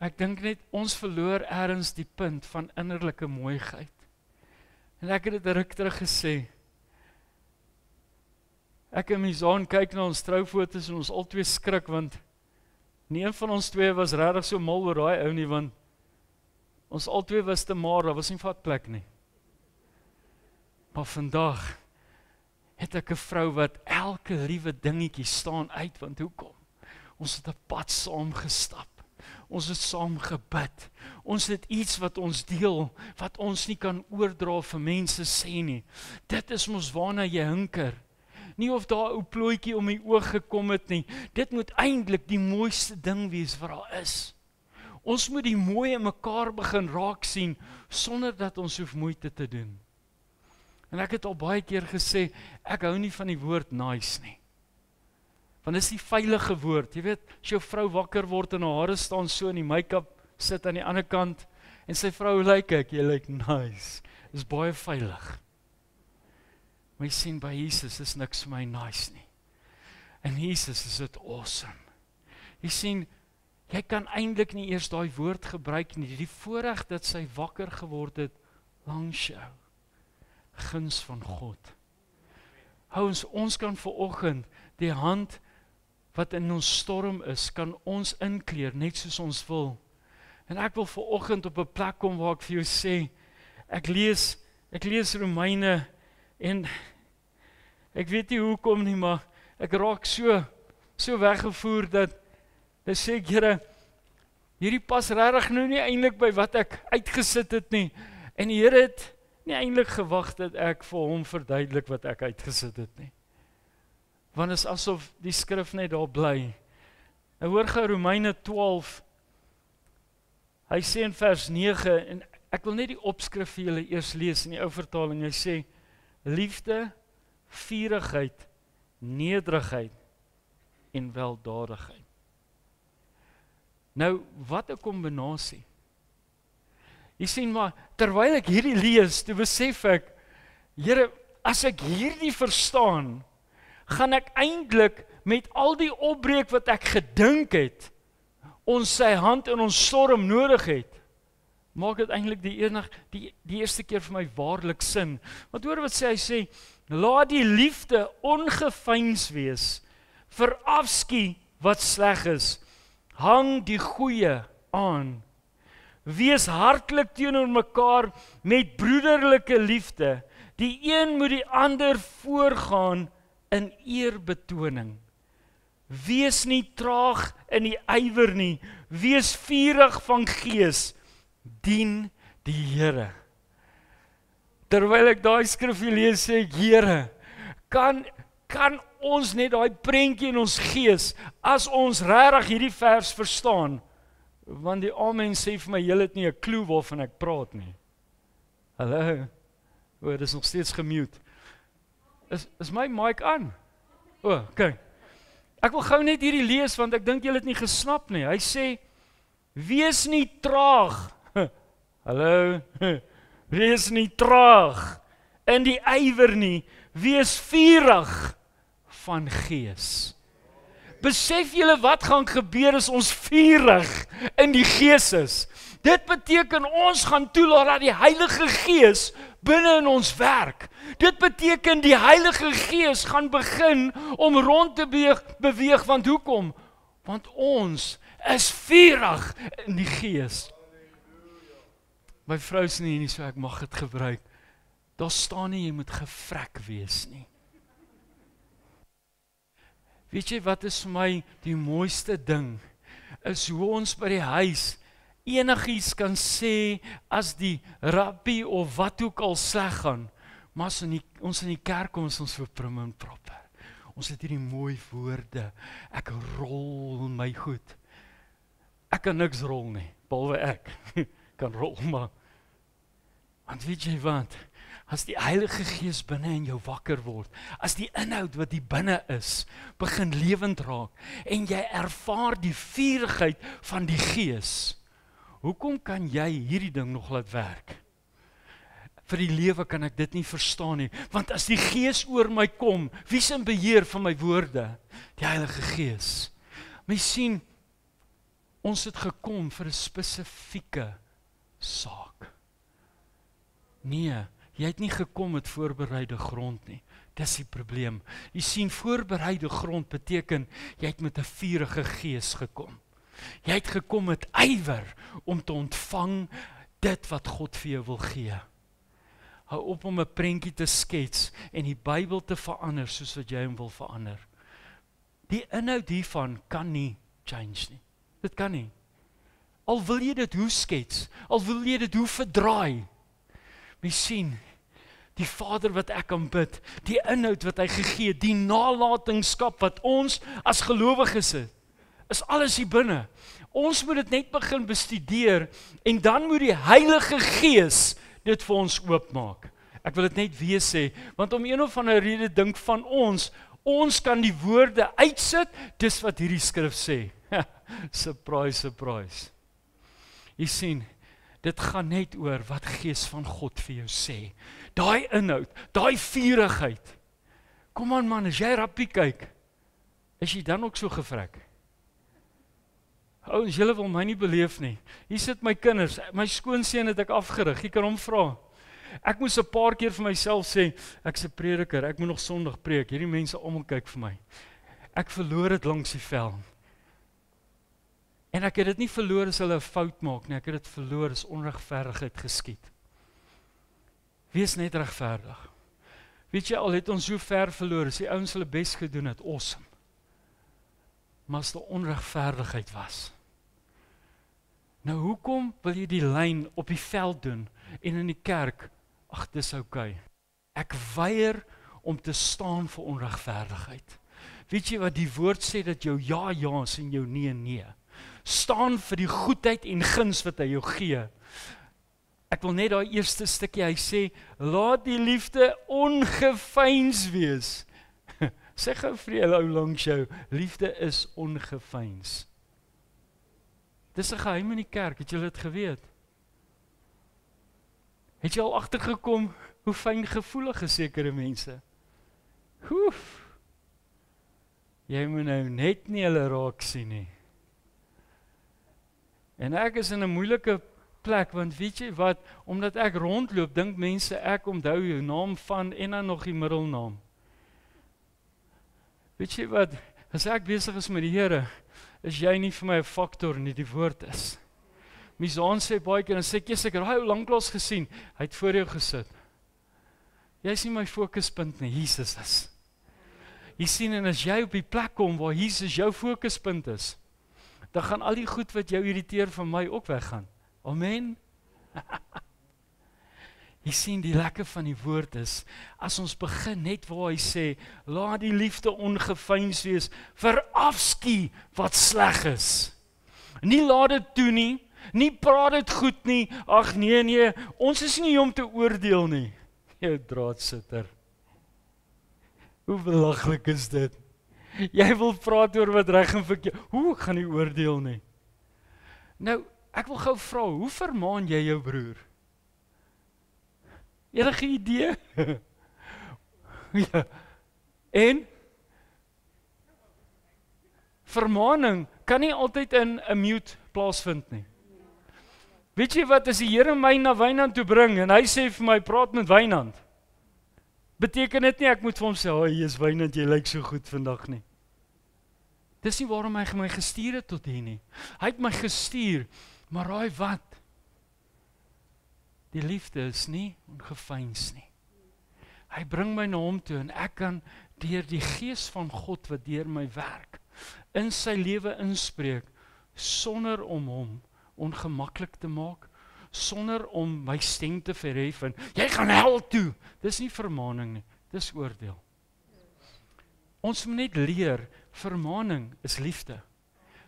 Ek dink net, ons verloor ergens die punt van innerlike mooiheid. En ek het dit ruk terug gesê. Ek en my zoon kyk na ons troufoto's en ons albei skrik, want nie een van ons twee was regtig so mal oor daai ou nie, want ons albei was te maar, daar was nie vatplek nie. Maar vandag het ek 'n vrou wat elke liewe dingetjie staan uit, want hoekom? Ons het 'n pad saam gestap. Ons het saam gebid. Ons het iets wat ons deel, wat ons nie kan oordra vir mense sê nie. Dit is mos waarna jy hinker. Nie of daar 'n ou plooitjie om die oog gekom het nie. Dit moet eintlik die mooiste ding wees wat daar is. Ons moet die mooi in mekaar begin raak sien, sonder dat ons hoef moeite te doen. En ek het al baie keer gesê, ek hou nie van die woord nice nie. Want dis die veilige woord, jy weet, as jou vrou wakker word en haar hare staan so en die make-up sit aan die ander kant, en sy vrou lyk ek, jy lyk nice, is baie veilig. Maar jy sien, by Jesus is niks vir my nice nie. En Jesus is dit awesome. Jy sien, jy kan eintlik nie eers daai woord gebruik nie, die voorreg dat sy wakker geword het, langs jou, guns van God. Hou ons kan vanoggend die hand wat in ons storm is, kan ons inkleer, net soos ons wil. En ek wil vanoggend op 'n plek kom waar ek vir jou sê, ek lees Romeine, en ek weet nie hoekom nie, maar ek raak so weggevoer dat sê ek, Here, hierdie pas regtig nou nie eintlik by wat ek uitgesit het nie. En die Here het nie eintlik gewag dat ek vir hom verduidelik wat ek uitgesit het nie. Want is asof die skrif net daar bly. Nou hoor gou Romeine 12. Hy sê in vers 9, en ek wil net die opskrif vir julle eers lees in die ou vertaling. Hy sê, liefde, vurigheid, nederigheid en weldadigheid. Nou, wat 'n kombinasie. Jy sien maar, terwyl ek hierdie lees, toe besef ek, Here, as ek hierdie verstaan, gaan ek eintlik met al die opbreek wat ek gedink het, ons sy hand in ons storm nodig het, maak dit eintlik die eerste keer vir my waarlik sin. Want hoor wat sê, hy sê, laat die liefde ongeveins wees, verafskie wat sleg is, hang die goeie aan, wees hartlik teenoor mekaar met broederlike liefde, die een moet die ander voorgaan in eerbetoning. wees nie traag in die ywer nie, wees vurig van gees, dien die Here. Terwyl ek daai skrifgie lees, sê ek, Here, kan ons net daai prentjie in ons gees, as ons regtig hierdie vers verstaan, want die amen sê vir my, julle het nie 'n klou waarvan ek praat nie. Hallo, dit is nog steeds gemute. Is my mic aan? Okay. Ek wil gou net hierdie lees, want ek dink julle het nie gesnap nie. Hy sê, wees nie traag. Hallo, wees nie traag in die ywer nie, wees vurig van gees. Besef julle wat gaan gebeur as ons vurig in die gees is? Dit beteken ons gaan toelaat dat die Heilige Gees binne in ons werk. Dit beteken die Heilige Gees gaan begin om rond te beweeg, want hoekom? Want ons is vurig in die Gees. My vrou is nie so ek mag dit gebruik. Daar staan nie jy moet gevrek wees nie. Weet jy wat is vir my die mooiste ding? Is hoe ons by die huis enigiets kan sê as die rappie of wat ook al sleg gaan. Maar as ons in die kerk kom, is ons so prim en proper. Ons het hierdie mooi woorde. Ek rol my goed. Ek kan niks rol nie, behalwe ek kan rol, maar want weet jy wat? As die Heilige Gees binne in jou wakker word, as die inhoud wat hier binne is, begin lewend raak, en jy ervaar die vurigheid van die Gees, hoekom kan jy hierdie ding nog laat werk? Vir die lewe kan ek dit nie verstaan nie, want as die Gees oor my kom, wie is in beheer van my woorde? Die Heilige Gees. Mens sien, ons het gekom vir 'n spesifieke saak. Nee, jy het nie gekom met voorbereide grond nie. Dis die probleem. Jy sien, voorbereide grond beteken, jy het met 'n vurige gees gekom. Jy het gekom met ywer om te ontvang dit wat God vir jou wil gee. Hou op om 'n prentjie te skets en die Bybel te verander soos wat jy hom wil verander. Die inhoud hiervan kan nie change nie. Dit kan nie. Al wil jy dit hoe skets, al wil jy dit hoe verdraai. Jy sien, die Vader wat ek aanbid, die inhoud wat hy gegee, die nalatenskap wat ons as gelowiges het, is alles hier binne. Ons moet dit net begin bestudeer en dan moet die Heilige Gees dit vir ons oopmaak. Ek wil dit net weer sê, want om een of ander rede dink van ons kan die woorde uitsit, dis wat hierdie skrif sê. Surprise, surprise. Jy sien, dit gaan net oor wat Gees van God vir jou sê. Daai inhoud, daai vurigheid. Kom aan man, as jy rappie kyk, is jy dan ook so gevrek? Ouens, julle wil my nie beleef nie. Hier sit my kinders, my skoonseun het ek afgerig, jy kan hom vra. Ek moes 'n paar keer vir myself sê, ek's 'n prediker, ek moet nog Sondag preek, hierdie mense almal kyk vir my. Ek verloor dit langs die vel. En ek het dit nie verloor as hulle 'n fout maak nie, ek het dit verloor as onregverdigheid geskied. Wees net regverdig. Weet jy, al het ons so ver verloor, as die ouens hulle bes gedoen het, awesome. Maar as daar onregverdigheid was. Nou hoekom wil jy die lyn op die veld doen en in die kerk, ag dis okay. Ek weier om te staan vir onregverdigheid. Weet jy wat die woord sê, dat jou ja ja is en jou nee nee. Staan vir die goedheid en guns wat hy jou gee. Ek wil net daai eerste stukkie, hy sê, laat die liefde ongeveins wees. Sê gou vir julle ou langs jou, liefde is ongeveins. Dis 'n geheim in die kerk, het julle dit geweet? Het jy al agtergekom hoe fyngevoelig is sekere mense? Hoef. Jy moet nou net nie hulle raak sien nie. En ek is in 'n moeilike plek, want weet jy wat, omdat ek rondloop, dink mense ek onthou jou naam van en dan nog die middelnaam. Weet jy wat, as ek besig is met die Here, is jy nie vir my 'n faktor nie, die woord is. Misaan sê baie keer, en sê ek, seker, hy lanklaas gesien, hy het voor jou gesit. Jy is nie my fokuspunt nie, Jesus is. Jy sien, en as jy op die plek kom waar Jesus jou fokuspunt is, dan gaan al die goed wat jou irriteer van my ook weggaan. Amen. Jy sien, die lekker van die woord is, as ons begin net waar hy sê, laat die liefde ongeveins wees, verafskie wat sleg is. Nie laat dit toe nie praat dit goed nie, ag nee, ons is nie om te oordeel nie. Jou draadsitter. Hoe belaglik is dit? Jy wil praat oor wat reg en verkeerd, hoe gaan nie oordeel nie? Nou, ek wil gou vra, hoe vermaan jy jou broer? Enige idee? Ja. En? Vermaaning kan nie altyd in 'n mute plaasvind nie. Weet jy wat, as die Here my na Wynand toe bring, en hy sê vir my, praat met Wynand, beteken dit nie, ek moet vir hom sê, "Hey, jy's Wynand, jy lyk so goed vandag nie." Dis nie waarom hy my gestuur het tot hier nie. Hy het my gestuur, maar raai wat? Die liefde is nie ongeveins nie. Hy bring my na hom toe, en ek kan deur die gees van God wat deur my werk, in sy lewe inspreek, sonder om hom ongemaklik te maak, sonder om my stem te verhef en jy gaan hel toe. Dis nie vermaaning nie, dis oordeel. Ons moet net leer, vermaaning is liefde.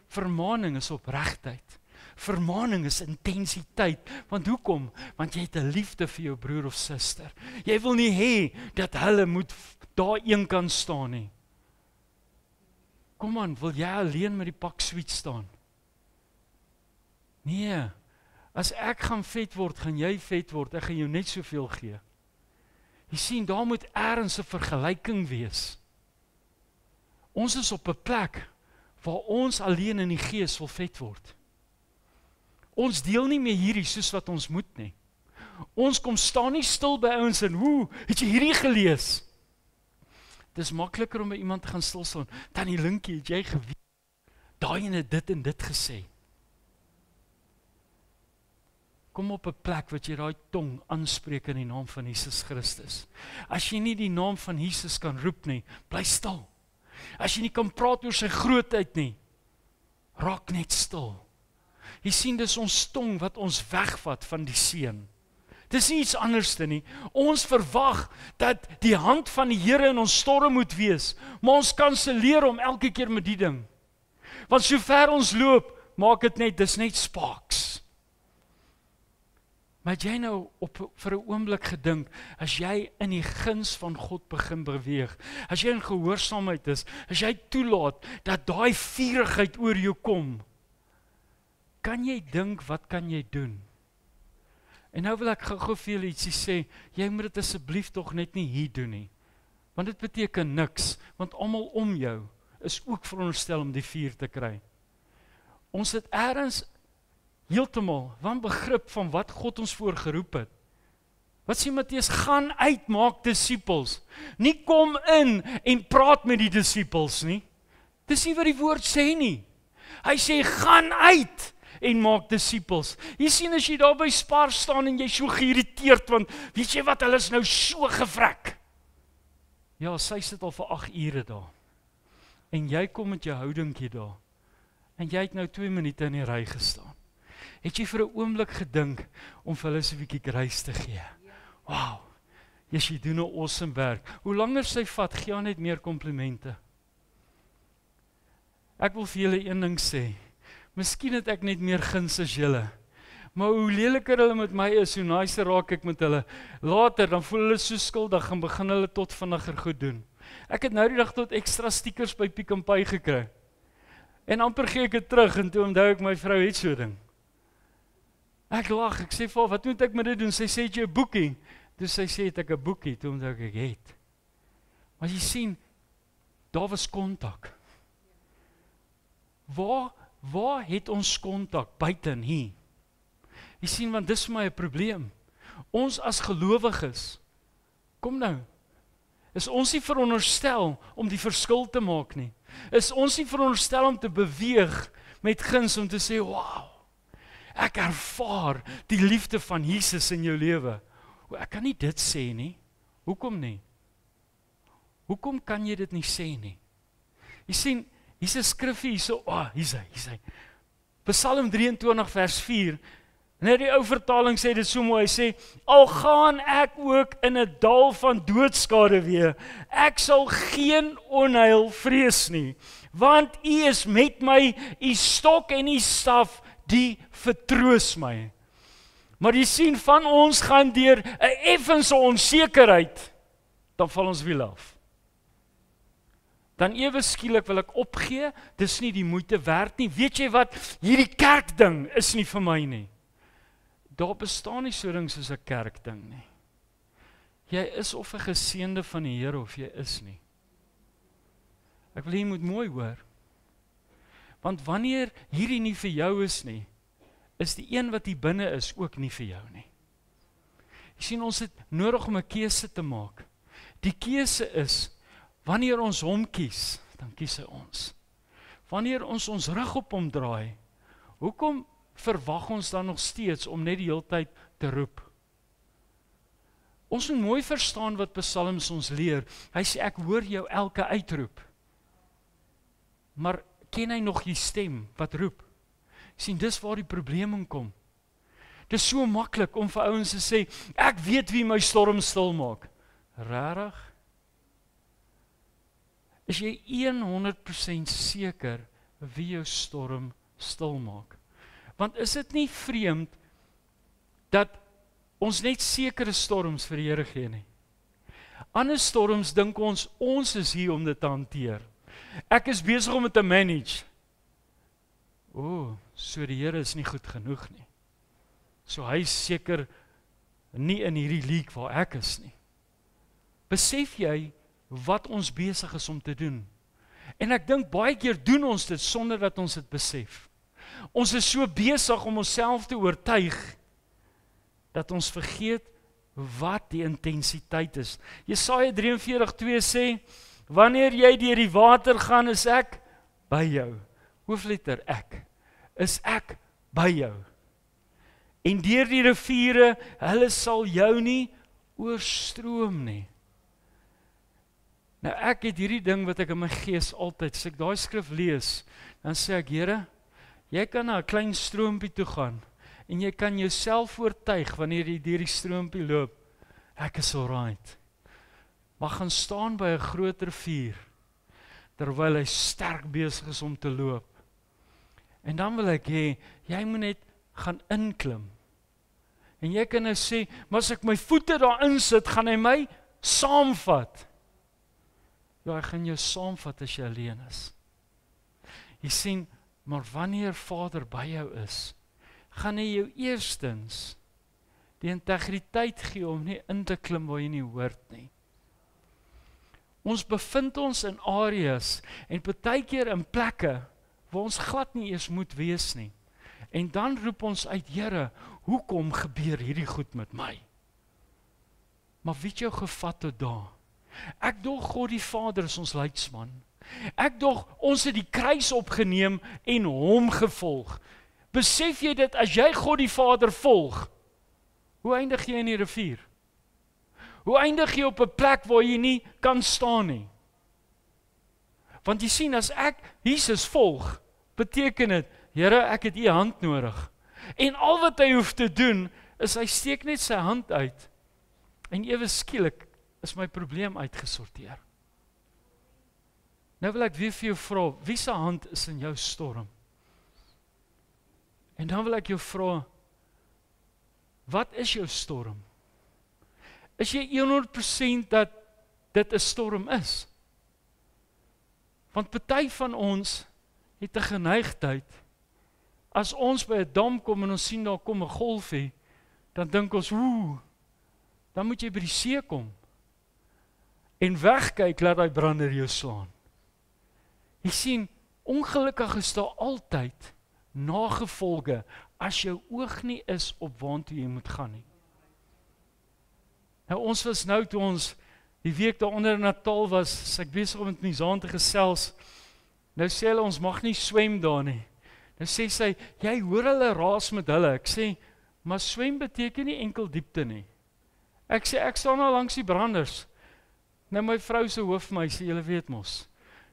Vermaaning is opregtheid. Vermaaning is intensiteit. Want hoekom? Want jy het 'n liefde vir jou broer of suster. Jy wil nie hê dat hulle moet daar een kan staan nie. Kom aan, wil jy alleen met die pak sweet staan? Nee, as ek gaan vet word, gaan jy vet word, ek gaan jou net soveel gee. Jy sien, daar moet ergens 'n vergelyking wees. Ons is op 'n plek waar ons alleen in die gees wil vet word. Ons deel nie meer hierdie soos wat ons moet nie. Ons kom staan nie stil by ouens en, het jy hierdie gelees? Dis makliker om by iemand te gaan stil staan. Tannie Linkie, het jy geweet? Daai en dit en dit gesê. Kom op 'n plek wat jy daai tong aanspreek in die naam van Jesus Christus. As jy nie die naam van Jesus kan roep nie, bly stil. As jy nie kan praat oor sy grootheid nie, raak net stil. Jy sien, dis ons tong wat ons wegvat van die seën. Dis nie iets anderste nie. Ons verwag dat die hand van die Here in ons storm moet wees, maar ons kanselleer hom elke keer met die ding. Want sover ons loop, maak dit net, dis net sparks. Maar het jy nou vir 'n oomblik gedink, as jy in die guns van God begin beweeg, as jy in gehoorsaamheid is, as jy toelaat dat daai vurigheid oor jou kom, kan jy dink, wat kan jy doen? En nou wil ek gou vir julle ietsie sê, jy moet dit asseblief tog net nie hier doen nie. Want dit beteken niks, want almal om jou is ook veronderstel om die vuur te kry. Ons het ergens heeltemal wanbegrip van wat God ons voorgeroep het. Wat sê Matteus, gaan uit, maak disippels. Nie kom in en praat met die disippels nie. Dis nie wat die woord sê nie. Hy sê, gaan uit en maak disippels. Jy sien, as jy daar by Spar staan en jy so geïrriteerd, want weet jy wat, hulle is nou so gevrek. Ja, sy sit al vir 8 ure daar. En jy kom met jou houdingkie daar. En jy het nou 2 minute in die ry gestaan. Het jy vir 'n oomblik gedink om vir hulle so 'n bietjie grace te gee? Wow, jy doen 'n awesome werk. Hoe langer sy vat, gee haar net meer komplimente. Ek wil vir julle een ding sê. Miskien het ek net meer guns as julle. Maar hoe leliker hulle met my is, hoe nicer raak ek met hulle. Later, dan voel hulle so skuldig en begin hulle tot vinniger goed doen. Ek het nou die dag tot extra stickers by Pick n Pay gekry. En amper gee ek dit terug, en toe onthou ek my vrou het so ding. Ek lag, ek sê vir haar, wat moet ek met dit doen? Sy sê, het jy 'n boekie? Toe sy sê, het ek 'n boekie? Toe onthou ek het. Maar jy sien, daar was kontak. Waar het ons kontak? Buiten hier. Jy sien, want dis vir my 'n probleem. Ons as gelowiges, kom nou, is ons nie veronderstel om die verskil te maak nie. Is ons nie veronderstel om te beweeg met guns, om te sê, wow, ek ervaar die liefde van Jesus in jou lewe. Ek kan nie dit sê nie. Hoekom nie? Hoekom kan jy dit nie sê nie? Jy sien, hier's 'n skrifgie hierso, hier's hy. Psalm 23 vers 4. Net die ou vertaling sê dit so mooi, hy sê, al gaan ek ook in 'n dal van doodskade wees, ek sal geen onheil vrees nie, want U is met my, U stok en U staf, die vertroos my. Maar jy sien, van ons gaan deur 'n effense onsekerheid, dan val ons wiel af. Dan ewe skielik wil ek opgee, dis nie die moeite werd nie. Weet jy wat, hierdie kerkding is nie vir my nie. Daar bestaan nie so ding soos 'n kerkding nie. Jy is of 'n geseënde van die Here of jy is nie. Ek wil jy moet mooi hoor. Want wanneer hierdie nie vir jou is nie, is die een wat hier binne is ook nie vir jou nie. Jy sien, ons het nodig om 'n keuse te maak. Die keuse is, wanneer ons hom kies, dan kies hy ons. Wanneer ons rug op hom draai, hoekom verwag ons dan nog steeds om net die hele tyd te roep? Ons moet mooi verstaan wat Psalms ons leer. Hy sê, ek hoor jou elke uitroep. Maar ken hy nog die stem wat roep? Sien, dis waar die probleem in kom. Dis so maklik om vir ouens te sê, ek weet wie my storm stil maak. Rarig? Is jy 100% seker wie jou storm stil maak? Want is dit nie vreemd dat ons net sekere storms vir die Here gee nie? Ander storms dink ons is hier om dit te hanteer. Ek is besig om dit te manage. So die Here is nie goed genoeg nie. So hy is seker nie in hierdie league waar ek is nie. Besef jy wat ons besig is om te doen? En ek dink baie keer doen ons dit sonder dat ons dit besef. Ons is so besig om onsself te oortuig dat ons vergeet wat die intensiteit is. Jesaja 43:2 sê, wanneer jy deur die water gaan, is ek by jou. Hoofletter ek. Is ek by jou. En deur die riviere, hulle sal jou nie oorstroom nie. Nou ek het hierdie ding wat ek in my gees altyd, as ek daai skrif lees, dan sê ek, Here, jy kan na 'n klein stroompie toe gaan, en jy kan jouself oortuig, wanneer jy deur die stroompie loop, ek is alright. Maar gaan staan by 'n groot rivier, terwyl hy sterk besig is om te loop. En dan wil ek hê, jy moet net gaan inklim. En jy kan nou sê, maar as ek my voete daarin sit, gaan hy my saamvat. Ja, hy gaan jou saamvat as jy alleen is. Jy sien, maar wanneer Vader by jou is, gaan hy jou eerstens die integriteit gee om nie in te klim waar jy nie hoort nie. Ons bevind ons in areas en partykeer in plekke waar ons glad nie eers moet wees nie. En dan roep ons uit, Here, hoekom gebeur hierdie goed met my? Maar wie het jou gevat tot daar? Ek dog God die Vader is ons leidsman. Ek dog ons het die kruis opgeneem en hom gevolg. Besef jy dit, as jy God die Vader volg, hoe eindig jy in die rivier? Hoe eindig jy op 'n plek waar jy nie kan staan nie? Want jy sien, as ek Jesus volg, beteken dit, Here, ek het U hand nodig. En al wat hy hoef te doen, is hy steek net sy hand uit. En ewe skielik is my probleem uitgesorteer. Nou wil ek weer vir jou vra, wie se hand is in jou storm? En dan wil ek jou vra, wat is jou storm? Is jy 100% dat dit 'n storm is? Want party van ons het 'n geneigtheid, as ons by 'n dam kom en ons sien daar kom 'n golfie, dan dink ons, dan moet jy by die see kom. En wegkyk, laat daai brander jou slaan. Jy sien, ongelukkig is daar altyd nagevolge as jou oog nie is op waantoe jy moet gaan nie. Nou ons was nou toe ons die week daaronder in Natal was, ek besig om met my Zaan te gesels. Nou sê hulle ons mag nie swem daar nie. Nou sê sy, jy hoor hulle raas met hulle. Ek sê, maar swem beteken nie enkel diepte nie. Ek sê ek staan al langs die branders. Nou my vrou se hoofmeisie, julle weet mos.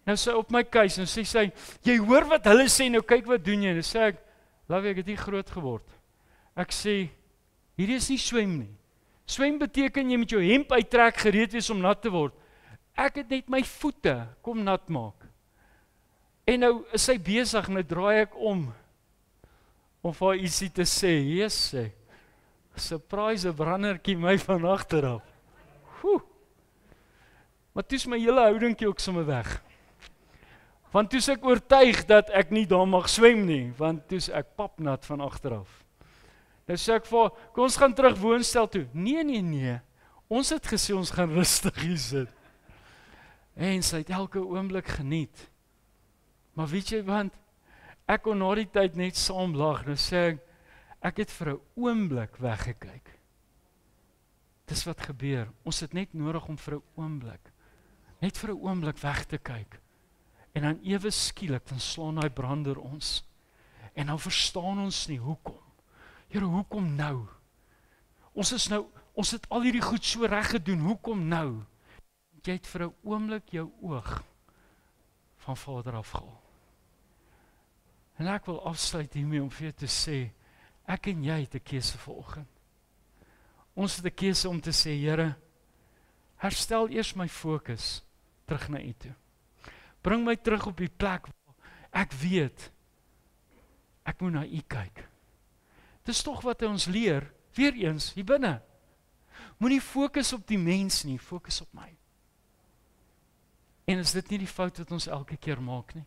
Nou sy op my keus en sê sy, jy hoor wat hulle sê, nou kyk wat doen jy. En sê ek, Lavie, ek het hier groot geword. Ek sê, hierdie is nie swem nie. Swem beteken jy met jou hemp uittrek gereed wees om nat te word. Ek het net my voete kom nat maak. En nou is sy besig, nou draai ek om vir haar ietsie te sê. Jesus sê, surprise, 'n brandertjie my van agteraf. Maar toe is my hele houdingkie ook sommer weg. Want toe is ek oortuig dat ek nie daar mag swem nie, want toe is ek papnat van agteraf. Nou sê ek vir haar, kom ons gaan terug woonstel toe. Nee, ons het gesê ons gaan rustig hier sit. En sy het elke oomblik geniet. Maar weet jy, want ek kon na die tyd net saam lag, nou sê ek het vir 'n oomblik weggekyk. Dis wat gebeur, ons het net nodig om vir 'n oomblik, net vir 'n oomblik weg te kyk. En dan ewe skielik, dan slaan daai brander ons. En dan verstaan ons nie, hoekom? Here, hoekom nou? Ons het al hierdie goed so reg gedoen, hoekom nou? Want jy het vir 'n oomblik jou oog van Vader afgehaal. En ek wil afsluit hiermee om vir jou te sê, ek en jy het 'n keuse vanoggend. Ons het 'n keuse om te sê, Here, herstel eers my fokus terug na U toe. Bring my terug op die plek waar ek weet, ek moet na U kyk. Dis tog wat hy ons leer, weer eens, hier binne. Moenie fokus op die mens nie, fokus op my. En is dit nie die fout wat ons elke keer maak nie?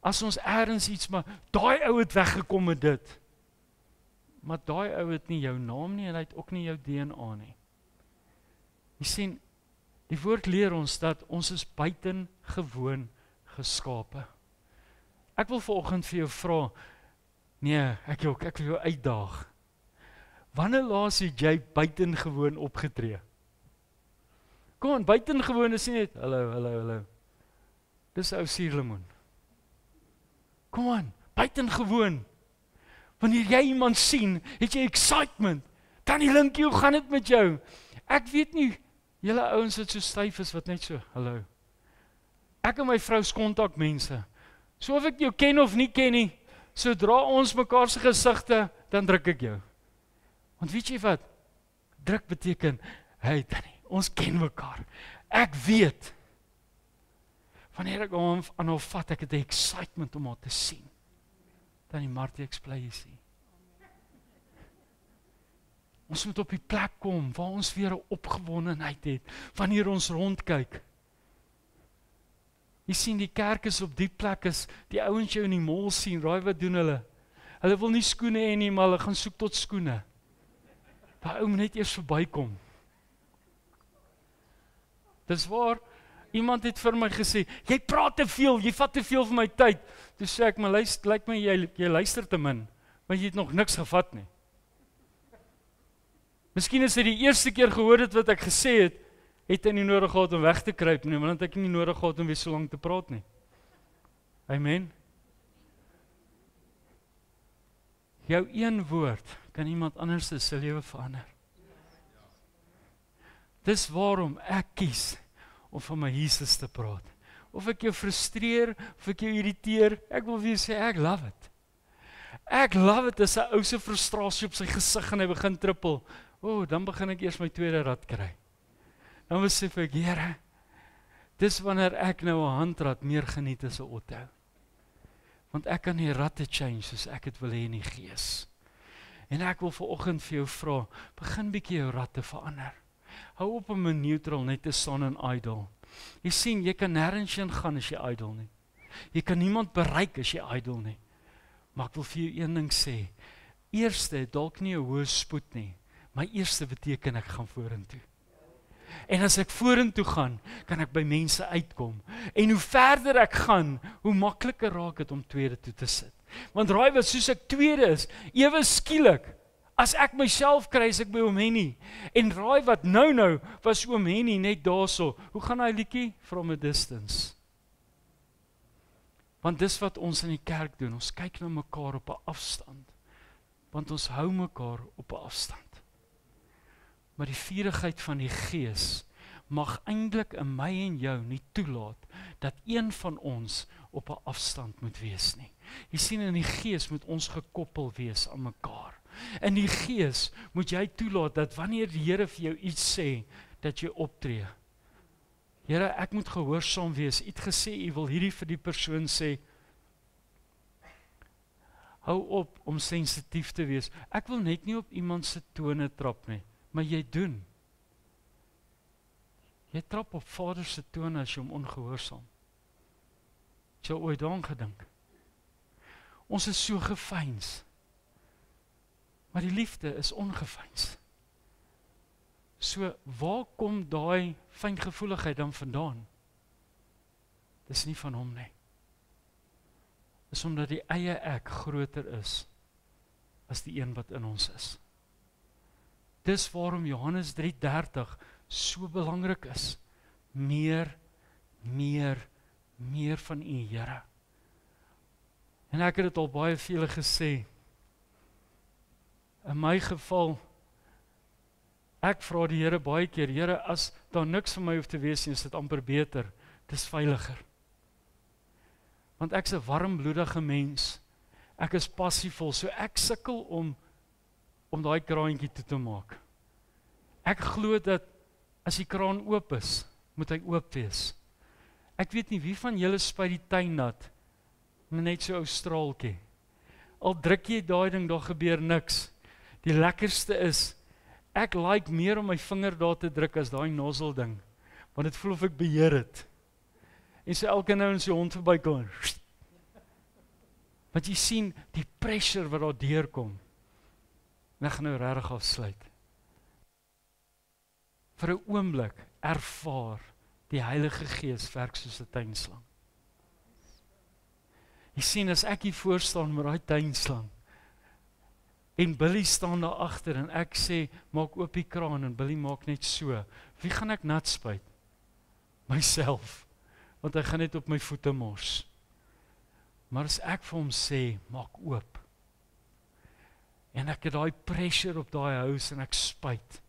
As ons ergens iets, maar daai ou het weggekom met dit. Maar daai ou het nie jou naam nie en hy het ook nie jou DNA nie. Jy sien, die woord leer ons dat ons is buitengewoon geskape. Ek wil vanoggend vir jou vra, nee, ek wil jou uitdaag. Wanneer laas het jy buitengewoon opgetree? Kom aan, buitengewoon is nie net, hallo. Dis ou suurlemoen. Kom aan, buitengewoon. Wanneer jy iemand sien, het jy excitement. Tannie Linkie, hoe gaan dit met jou? Ek weet nie, julle ouens wat so styf is, wat net so, hallo. Ek en my vrou is kontakmense. So of ek jou ken of nie ken nie, sodra ons mekaar se gesigte, dan druk ek jou. Want weet jy wat? Druk beteken, hey Tannie, ons ken mekaar. Ek weet. Wanneer ek hom aan haar vat, ek het 'n excitement om haar te sien. Tannie Martie, ek bly hier sien. Ons moet op die plek kom waar ons weer 'n opgewondenheid het wanneer ons rondkyk. Jy sien, die kerk is op die plek as die ouens jou in die mall sien, raai wat doen hulle? Hulle wil nie skoene hê nie, maar hulle gaan soek tot skoene. Daai ou moet net eers verbykom. Dis waar, iemand het vir my gesê, jy praat te veel, jy vat te veel van my tyd. Toe sê ek, maar lyk my jy luister te min, want jy het nog niks gevat nie. Miskien as jy die eerste keer gehoor het wat ek gesê het, het hy nie nodig gehad om weg te kruip nie, want ek het nie nodig gehad om weer so lank te praat nie. Amen. Jou een woord kan iemand anders se lewe verander. Dis waarom ek kies om van my Jesus te praat. Of ek jou frustreer, of ek jou irriteer, ek wil vir jou sê, ek love it. Ek love it as 'n ou se frustrasie op sy gesig en hy begin trippel. Dan begin ek eers my tweede rad kry. Dan besef ek, Here, dis wanneer ek nou 'n handrat meer geniet as 'n auto. Want ek kan nie ratte change soos ek het wil hê in die gees. En ek wil vanoggend vir jou vra, begin bietjie jou ratte verander. Hou op om 'n neutral net te staan en idle. Jy sien, jy kan nêrens heen gaan as jy idle nie. Jy kan niemand bereik as jy idle nie. Maar ek wil vir jou een ding sê, eerste dalk nie 'n hoë spoed nie, maar eerste beteken ek gaan vorentoe. En as ek vorentoe gaan, kan ek by mense uitkom. En hoe verder ek gaan, hoe makliker raak dit om tweede toe te sit. Want raai wat, soos ek tweede is, ewe skielik, as ek myself kry, is ek by Oom Henny. En raai wat, nou was Oom Henny net daarso. Hoe gaan hy liedjie? From a distance. Want dis wat ons in die kerk doen, ons kyk na mekaar op 'n afstand. Want ons hou mekaar op 'n afstand. Maar die vurigheid van die Gees mag eintlik in my en jou nie toelaat dat een van ons op 'n afstand moet wees nie. Jy sien, in die gees moet ons gekoppel wees aan mekaar. In die gees moet jy toelaat dat wanneer die Here vir jou iets sê, dat jy optree. Here, ek moet gehoorsaam wees. U het gesê, u wil hierdie vir die persoon sê. Hou op om sensitief te wees. Ek wil net nie op iemand se tone trap nie, maar jy doen. Jy trap op Vader se tone as jy hom ongehoorsaam. Het jy ooit daaraan gedink? Ons is so gefeins. Maar die liefde is ongefeins. So, waar kom daai fyngevoeligheid dan vandaan? Dis nie van hom nie. Dis omdat die eie ek groter is as die een wat in ons is. Dis waarom Johannes 3:30 so belangrik is. Meer van U, Here. En ek het dit al baie vele gesê. In my geval, ek vra die Here baie keer, Here, as daar niks vir my hoef te wees nie, is dit amper beter. Dis veiliger. Want ek's 'n warmbloedige mens. Ek is passievol, so ek sukkel om daai kraantjie toe te maak. Ek glo dat as die kraan oop is, moet hy oop wees. Ek weet nie wie van julle spuit die tuin nat, met net so 'n ou straaltjie. Al druk jy daai ding, daar gebeur niks. Die lekkerste is, ek like meer om my vinger daar te druk as daai nozzle ding, want dit voel of ek beheer het. En so elke nou en so hond verbykom. Want jy sien die pressure wat daar deurkom. En ek gaan nou regtig afsluit. Vir 'n oomblik ervaar die Heilige Gees werk soos 'n tuinslang. Jy sien, as ek hier voor staan met daai tuinslang, en Billy staan daar agter en ek sê, maak oop die kraan en Billy maak net so. Wie gaan ek nat spuit? Myself. Want hy gaan net op my voete mors. Maar as ek vir hom sê, maak oop. En ek het daai pressure op daai huis en ek spuit.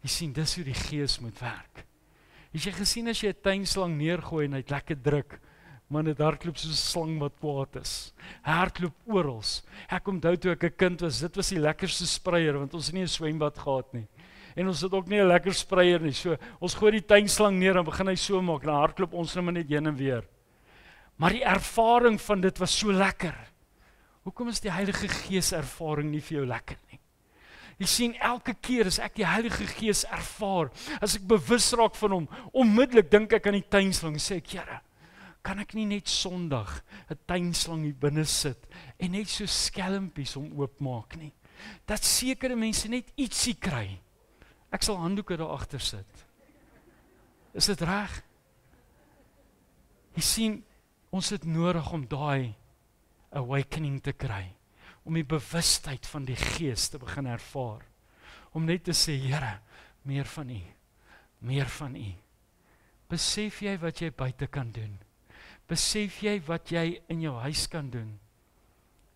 Jy sien, dis hoe die Gees moet werk. Het jy gesien as jy 'n tuinslang neergooi en hy het lekker druk, maar dit hardloop soos 'n slang wat kwaad is. Hy hardloop oral. Ek onthou toe ek 'n kind was, dit was die lekkerste spreier, want ons het nie 'n swembad gehad nie. En ons het ook nie 'n lekker spreier nie. So, ons gooi die tuinslang neer en begin hy so maak, dan hardloop ons net heen en weer. Maar die ervaring van dit was so lekker. Hoekom is die Heilige Gees ervaring nie vir jou lekker nie? Jy sien, elke keer as ek die Heilige Gees ervaar, as ek bewus raak van hom, onmiddellik dink ek aan die tuinslang, sê ek, Here, kan ek nie net Sondag 'n tuinslang hier binne sit en net so skelmpies om oopmaak nie? Dat sekere mense net ietsie kry. Ek sal handdoeke daar agter sit. Is dit reg? Jy sien, ons het nodig om daai awakening te kry, om die bewustheid van die Gees te begin ervaar, om net te sê, Here, meer van U, meer van U. Besef jy wat jy buite kan doen? Besef jy wat jy in jou huis kan doen?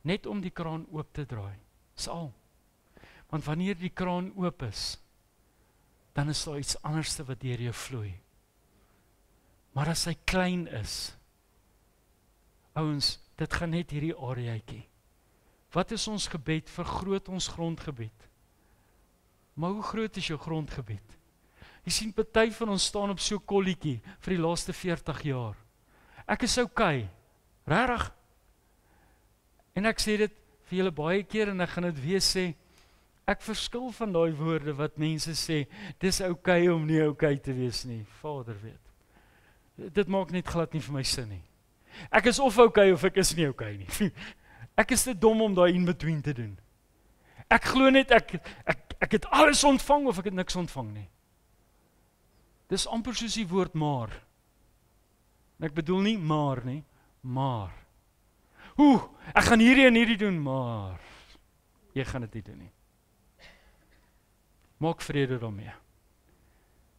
Net om die kraan oop te draai, is al. Want wanneer die kraan oop is, dan is daar iets anderste wat deur jou vloei. Maar as hy klein is, ouens, dit gaan net hierdie areaatjie. Wat is ons gebed? Vergroot ons grondgebied. Maar hoe groot is jou grondgebied? Jy sien, party van ons staan op so 'n kolletjie vir die laaste 40 jaar. Ek is okay, regtig. En ek sê dit vir julle baie keer en ek gaan dit weer sê, ek verskil van daai woorde wat mense sê, dis okay om nie okay te wees nie. Vader weet. Dit maak net glad nie vir my sin nie. Ek is of okay of ek is nie okay nie. Ek is te dom om daai in between te doen. Ek glo net ek het alles ontvang of ek het niks ontvang nie. Dis amper soos die woord maar. En ek bedoel nie maar nie, maar. Ek gaan hierdie en hierdie doen, maar jy gaan dit nie doen nie. Maak vrede daarmee.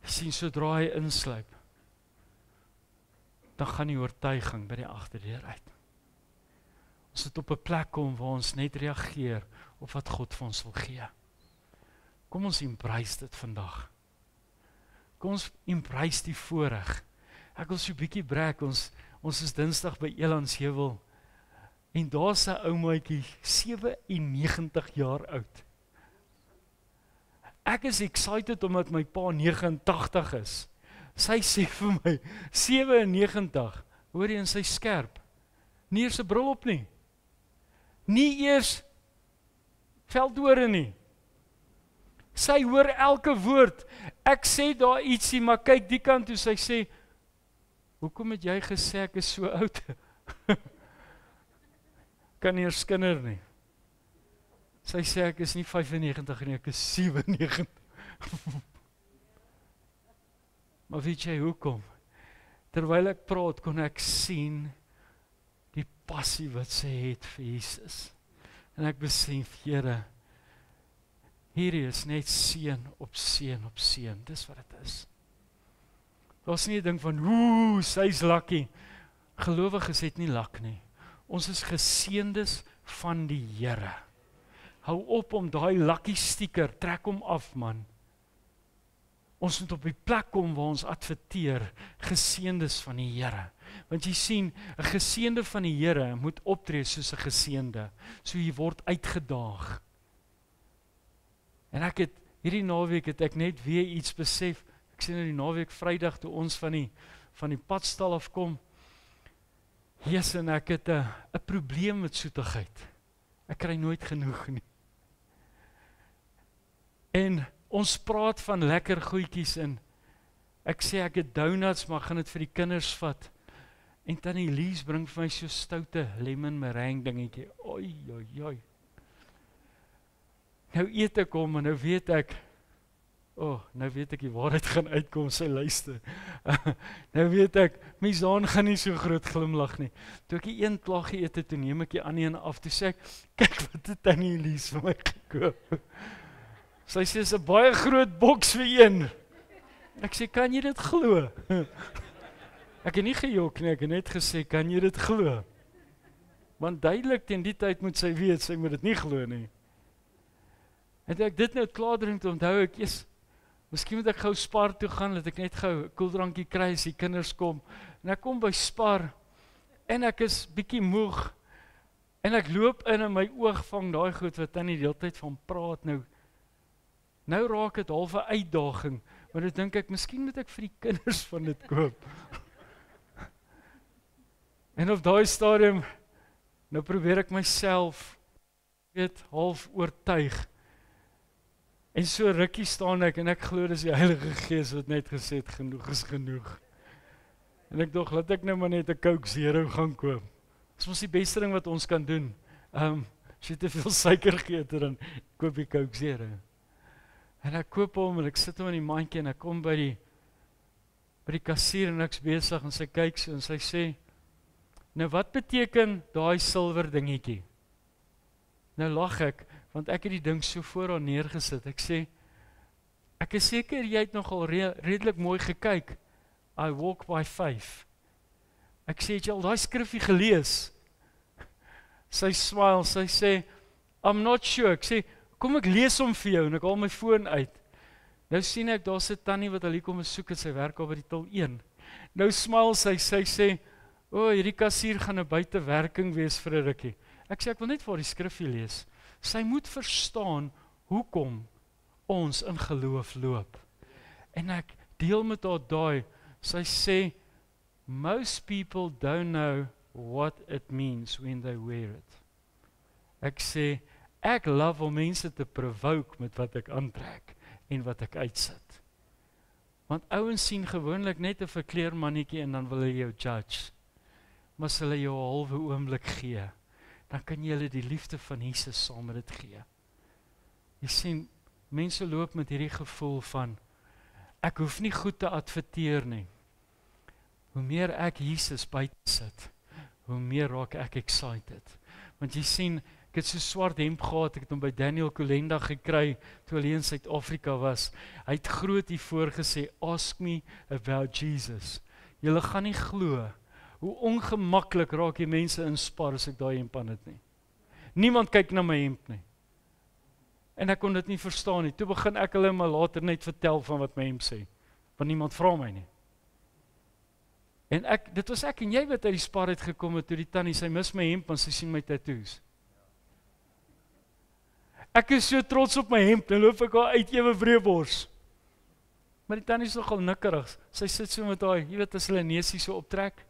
Jy sien, sodra hy insluip, dan gaan die oortuiging by die agterdeur uit. Ons het op 'n plek kom waar ons net reageer op wat God vir ons wil gee. Kom ons embrace dit vandag. Kom Kom ons embrace die voorreg. Ek wil so 'n bietjie brek, ons is Dinsdag by Elandsheuwel. En daar's 'n ou maatjie, 97 jaar oud. Ek is excited omdat my pa 89 is. Sy sê vir my, 97, hoor jy in sy skerp, nie eers 'n bril op nie. Nie eers veldore nie. Sy hoor elke woord. Ek sê daar ietsie, maar kyk die kant toe, sy sê, hoekom het jy gesê ek is so oud? Kan nie eers kinder nie. Sy sê ek is nie 95 nie, ek is 97. Maar weet jy hoekom? Terwyl ek praat, kon ek sien die passie wat sy het vir Jesus. En ek besef, Here, hierdie is net seën op seën op seën. Dis wat dit is. Daar's nie 'n ding van, sy's lucky. Gelowiges het nie lak nie. Ons is geseëndes van die Here. Hou op om daai lucky sticker, trek hom af, man. Ons moet op die plek kom waar ons adverteer, geseëndes van die Here. Want jy sien, 'n geseënde van die Here moet optree soos 'n geseënde. So jy word uitgedaag. En hierdie naweek het ek net weer iets besef. Ek sien nou die naweek Vrydag toe ons van die padstal afkom. Jesus, en ek het 'n probleem met soetigheid. Ek kry nooit genoeg nie. En ons praat van lekker goedjies en ek sê ek het donuts, maar gaan dit vir die kinders vat. En Tannie Lies bring vir my so stoute lemon meringue dingetjie. Oi. Nou eet ek hom en nou weet ek die waarheid gaan uitkom, sy luister. Nou weet ek, my Zaan gaan nie so groot glimlag nie. Toe ek die een klaar geëet het, toe neem ek die ander een af, toe sê ek, kyk wat het Tannie Lies vir my gekoop. Sy sê, is 'n baie groot boks vir een. Ek sê, kan jy dit glo? Ek het nie gejok nie, ek het net gesê, kan jy dit glo? Want duidelik teen die tyd moet sy weet, sy moet dit nie glo nie. En ek dit nou klaar drink, onthou ek, miskien moet ek gou Spar toe gaan, dat ek net gou 'n koeldrankie kry as die kinders kom. En ek kom by Spar, en ek is bietjie moeg, en ek loop in en my oog vang daai goed, wat Tannie die hele tyd van praat nou. Nou raak dit half 'n uitdaging, maar nou dink ek, miskien moet ek vir die kinders van dit koop. En op daai stadium, nou probeer ek myself, half oortuig. En so rukkie staan ek, en ek glo dis die Heilige Gees wat net gesê het, genoeg is genoeg. En ek dink, laat ek nou maar net 'n Coke Zero gaan koop. Dis mos die beste ding wat ons kan doen. As jy te veel suiker geëet het, dan koop jy Coke Zero. En ek koop hom, en ek sit hom in die mandjie, en ek kom by die kassier, en ek's besig, en sy kyk so, en sy sê, nou wat beteken daai silwer dingetjie? Nou lag ek, want ek het die ding so voor haar neergesit. Ek sê, ek is seker jy het nogal redelik mooi gekyk. I walk by faith. Ek sê, het jy al daai skrifgie gelees? Sy smile, sy sê, I'm not sure. Ek sê, kom ek lees hom vir jou, en ek haal my foon uit. Nou sien ek, daar sit Tannie wat al hier kom soek, en sy werk al by die til 1. Nou smile sy sê, hierdie kassier gaan 'n buitewerking wees vir 'n rukkie. Ek sê, ek wil net vir die skrifgie lees. Sy moet verstaan, hoekom ons in geloof loop. En ek deel met haar daai, sy sê, most people don't know what it means when they wear it. Ek sê, ek love om mense te provoke met wat ek aantrek en wat ek uitsit. Want ouens sien gewoonlik net 'n verkleermannetjie en dan wil hulle jou judge. Maar as hulle jou 'n halwe oomblik gee, dan kan jy hulle die liefde van Jesus saam met dit gee. Jy sien, mense loop met hierdie gevoel van, ek hoef nie goed te adverteer nie. Hoe meer ek Jesus buite sit, hoe meer raak ek excited. Want jy sien, ek het so swart hemp gehad, ek het hom by Daniel Kolenda gekry, toe hy in Suid-Afrika was. Hy het groot hiervoor gesê, ask me about Jesus. Julle gaan nie glo, hoe ongemaklik raak die mense in Spar as ek daai hemp aan het nie. Niemand kyk na my hemp nie. En ek kon dit nie verstaan nie. Toe begin ek hulle maar later net vertel van wat my hemp sê. Want niemand vra my nie. En dit was ek en jy wat uit die Spar het gekom het toe die tannie, sy mis my hemp en sy sien my tattoos. Ek is so trots op my hemp, dan loop ek al uit ewe breebors. Maar die tannie is nogal nikkerig. Sy sit so met daai, jy weet as hulle neusie so optrek.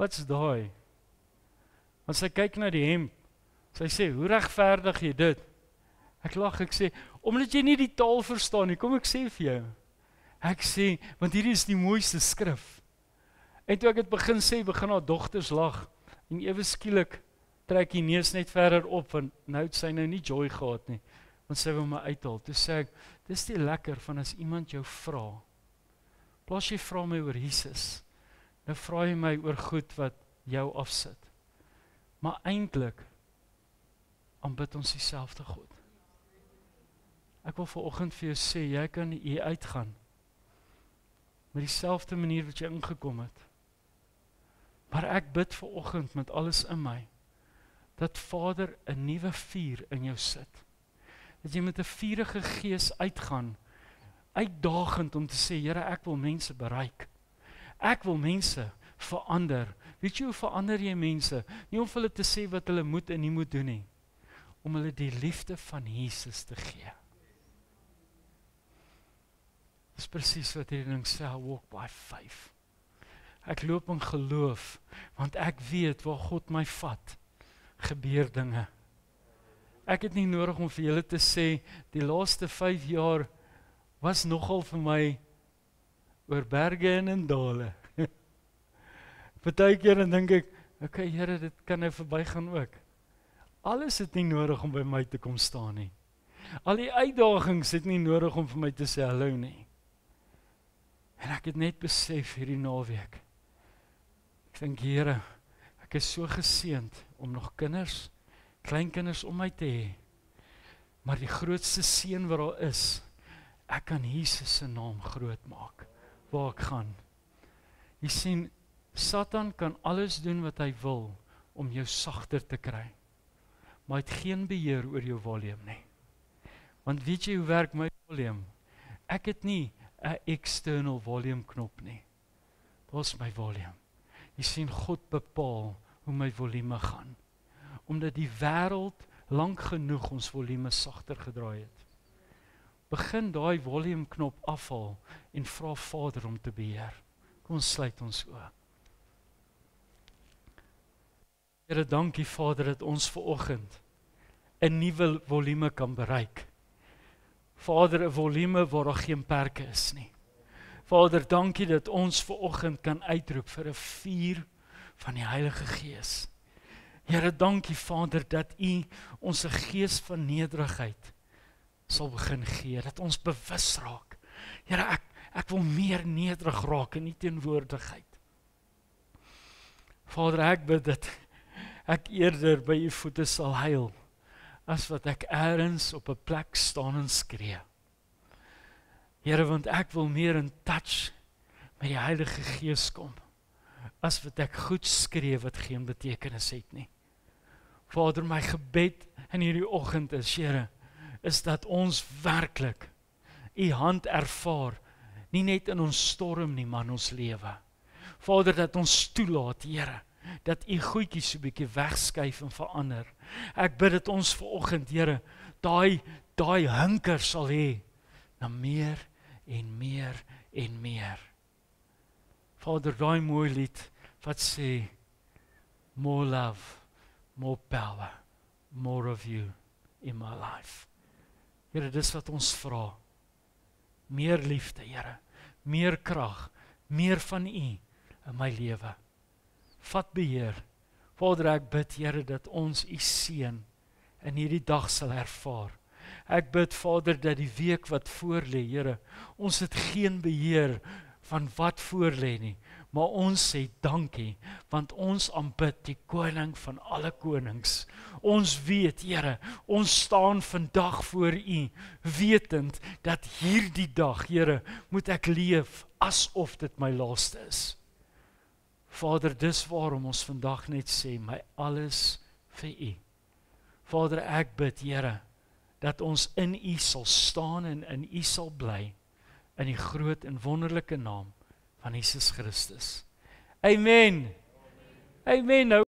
Wat's daai? Want sy kyk na die hemp. Sy sê, hoe regverdig jy dit? Ek lag, ek sê, omdat jy nie die taal verstaan nie, kom ek sê vir jou. Ek sê, want hierdie is die mooiste skrif. En toe ek het begin sê, begin haar dogters lag. En ewe skielik trek die neus net verder op, want nou het sy nou nie joy gehad nie. Want sy wil my uithaal. Toe sê ek, dis die lekker van as iemand jou vra. Plaas jy vra my oor Jesus, nou vra jy my oor goed wat jou afsit. Maar eintlik aanbid ons dieselfde God. Ek wil vanoggend vir jou sê, jy kan hier uitgaan met dieselfde manier wat jy ingekom het. Maar ek bid vanoggend met alles in my, dat Vader 'n nuwe vuur in jou sit. Dat jy met 'n vurige gees uitgaan, uitdagend om te sê, Here, ek wil mense bereik. Ek wil mense verander. Weet jy hoe verander jy mense? Nie om vir hulle te sê wat hulle moet en nie moet doen nie, om hulle die liefde van Jesus te gee. Dis presies wat hierdie ding sê, walk by faith. Ek loop in geloof, want ek weet waar God my vat, gebeur dinge. Ek het nie nodig om vir julle te sê, die laaste 5 jaar was nogal vir my oor berge en in dale. Partykeer dan dink ek, okay Here, dit kan nou verbygaan ook. Alles het nie nodig om by my te kom staan nie. Al die uitdagings het nie nodig om vir my te sê hallo nie. En ek het net besef hierdie naweek, ek dink Here, ek is so geseënd om nog kinders, kleinkinders om my te hê. Maar die grootste seën wat daar is, ek kan Jesus se naam groot maak, waar ek gaan. Jy sien, Satan kan alles doen wat hy wil, om jou sagter te kry. Maar hy het geen beheer oor jou volume nie. Want weet jy hoe werk my volume? Ek het nie 'n external volume knop nie. Dis my volume. Jy sien, God bepaal hoe my volume gaan. Omdat die wêreld lank genoeg ons volume sagter gedraai het. Begin daai volume knop afhaal en vra Vader om te beheer. Kom ons sluit ons oë. Here, dankie Vader dat ons vanoggend 'n nuwe volume kan bereik. Vader, 'n volume waar daar geen perke is nie. Vader, dankie dat ons vanoggend kan uitroep vir 'n vuur van die Heilige Gees. Here, dankie Vader dat U ons 'n gees van nederigheid sal begin gee, dat ons bewus raak. Here, ek wil meer nederig raak in U teenwoordigheid. Vader, ek bid dat ek eerder by U voete sal huil, as wat ek ergens op 'n plek staan en skree. Here, want ek wil meer in touch met die Heilige Gees kom, as wat ek goed skree wat geen betekenis het nie. Vader, my gebed in hierdie oggend is, Here, is dat ons werklik U hand ervaar, nie net in ons storm nie, maar in ons lewe. Vader, dat ons toelaat, Here, dat U goedjies so 'n bietjie wegskuif en verander. Ek bid dat ons vanoggend, Here, daai hunker sal hê na meer en meer en meer. Vader, daai mooi lied wat sê, more love, more power, more of you in my life. Here, dis wat ons vra. Meer liefde, Here, meer krag, meer van U in my lewe. Vat beheer. Vader, ek bid, Here, dat ons U seën in hierdie dag sal ervaar. Ek bid, Vader, dat die week wat voorlê, Here, ons het geen beheer van wat voorlê nie, maar ons sê dankie, want ons aanbid die koning van alle konings. Ons weet, Here, ons staan vandag voor U, wetend dat hierdie dag, Here, moet ek leef asof dit my laaste is. Vader, dis waarom ons vandag net sê, my alles vir U. Vader, ek bid, Here, dat ons in U sal staan en in U sal bly, in die groot en wonderlike naam van Jesus Christus. Amen. Amen. Nou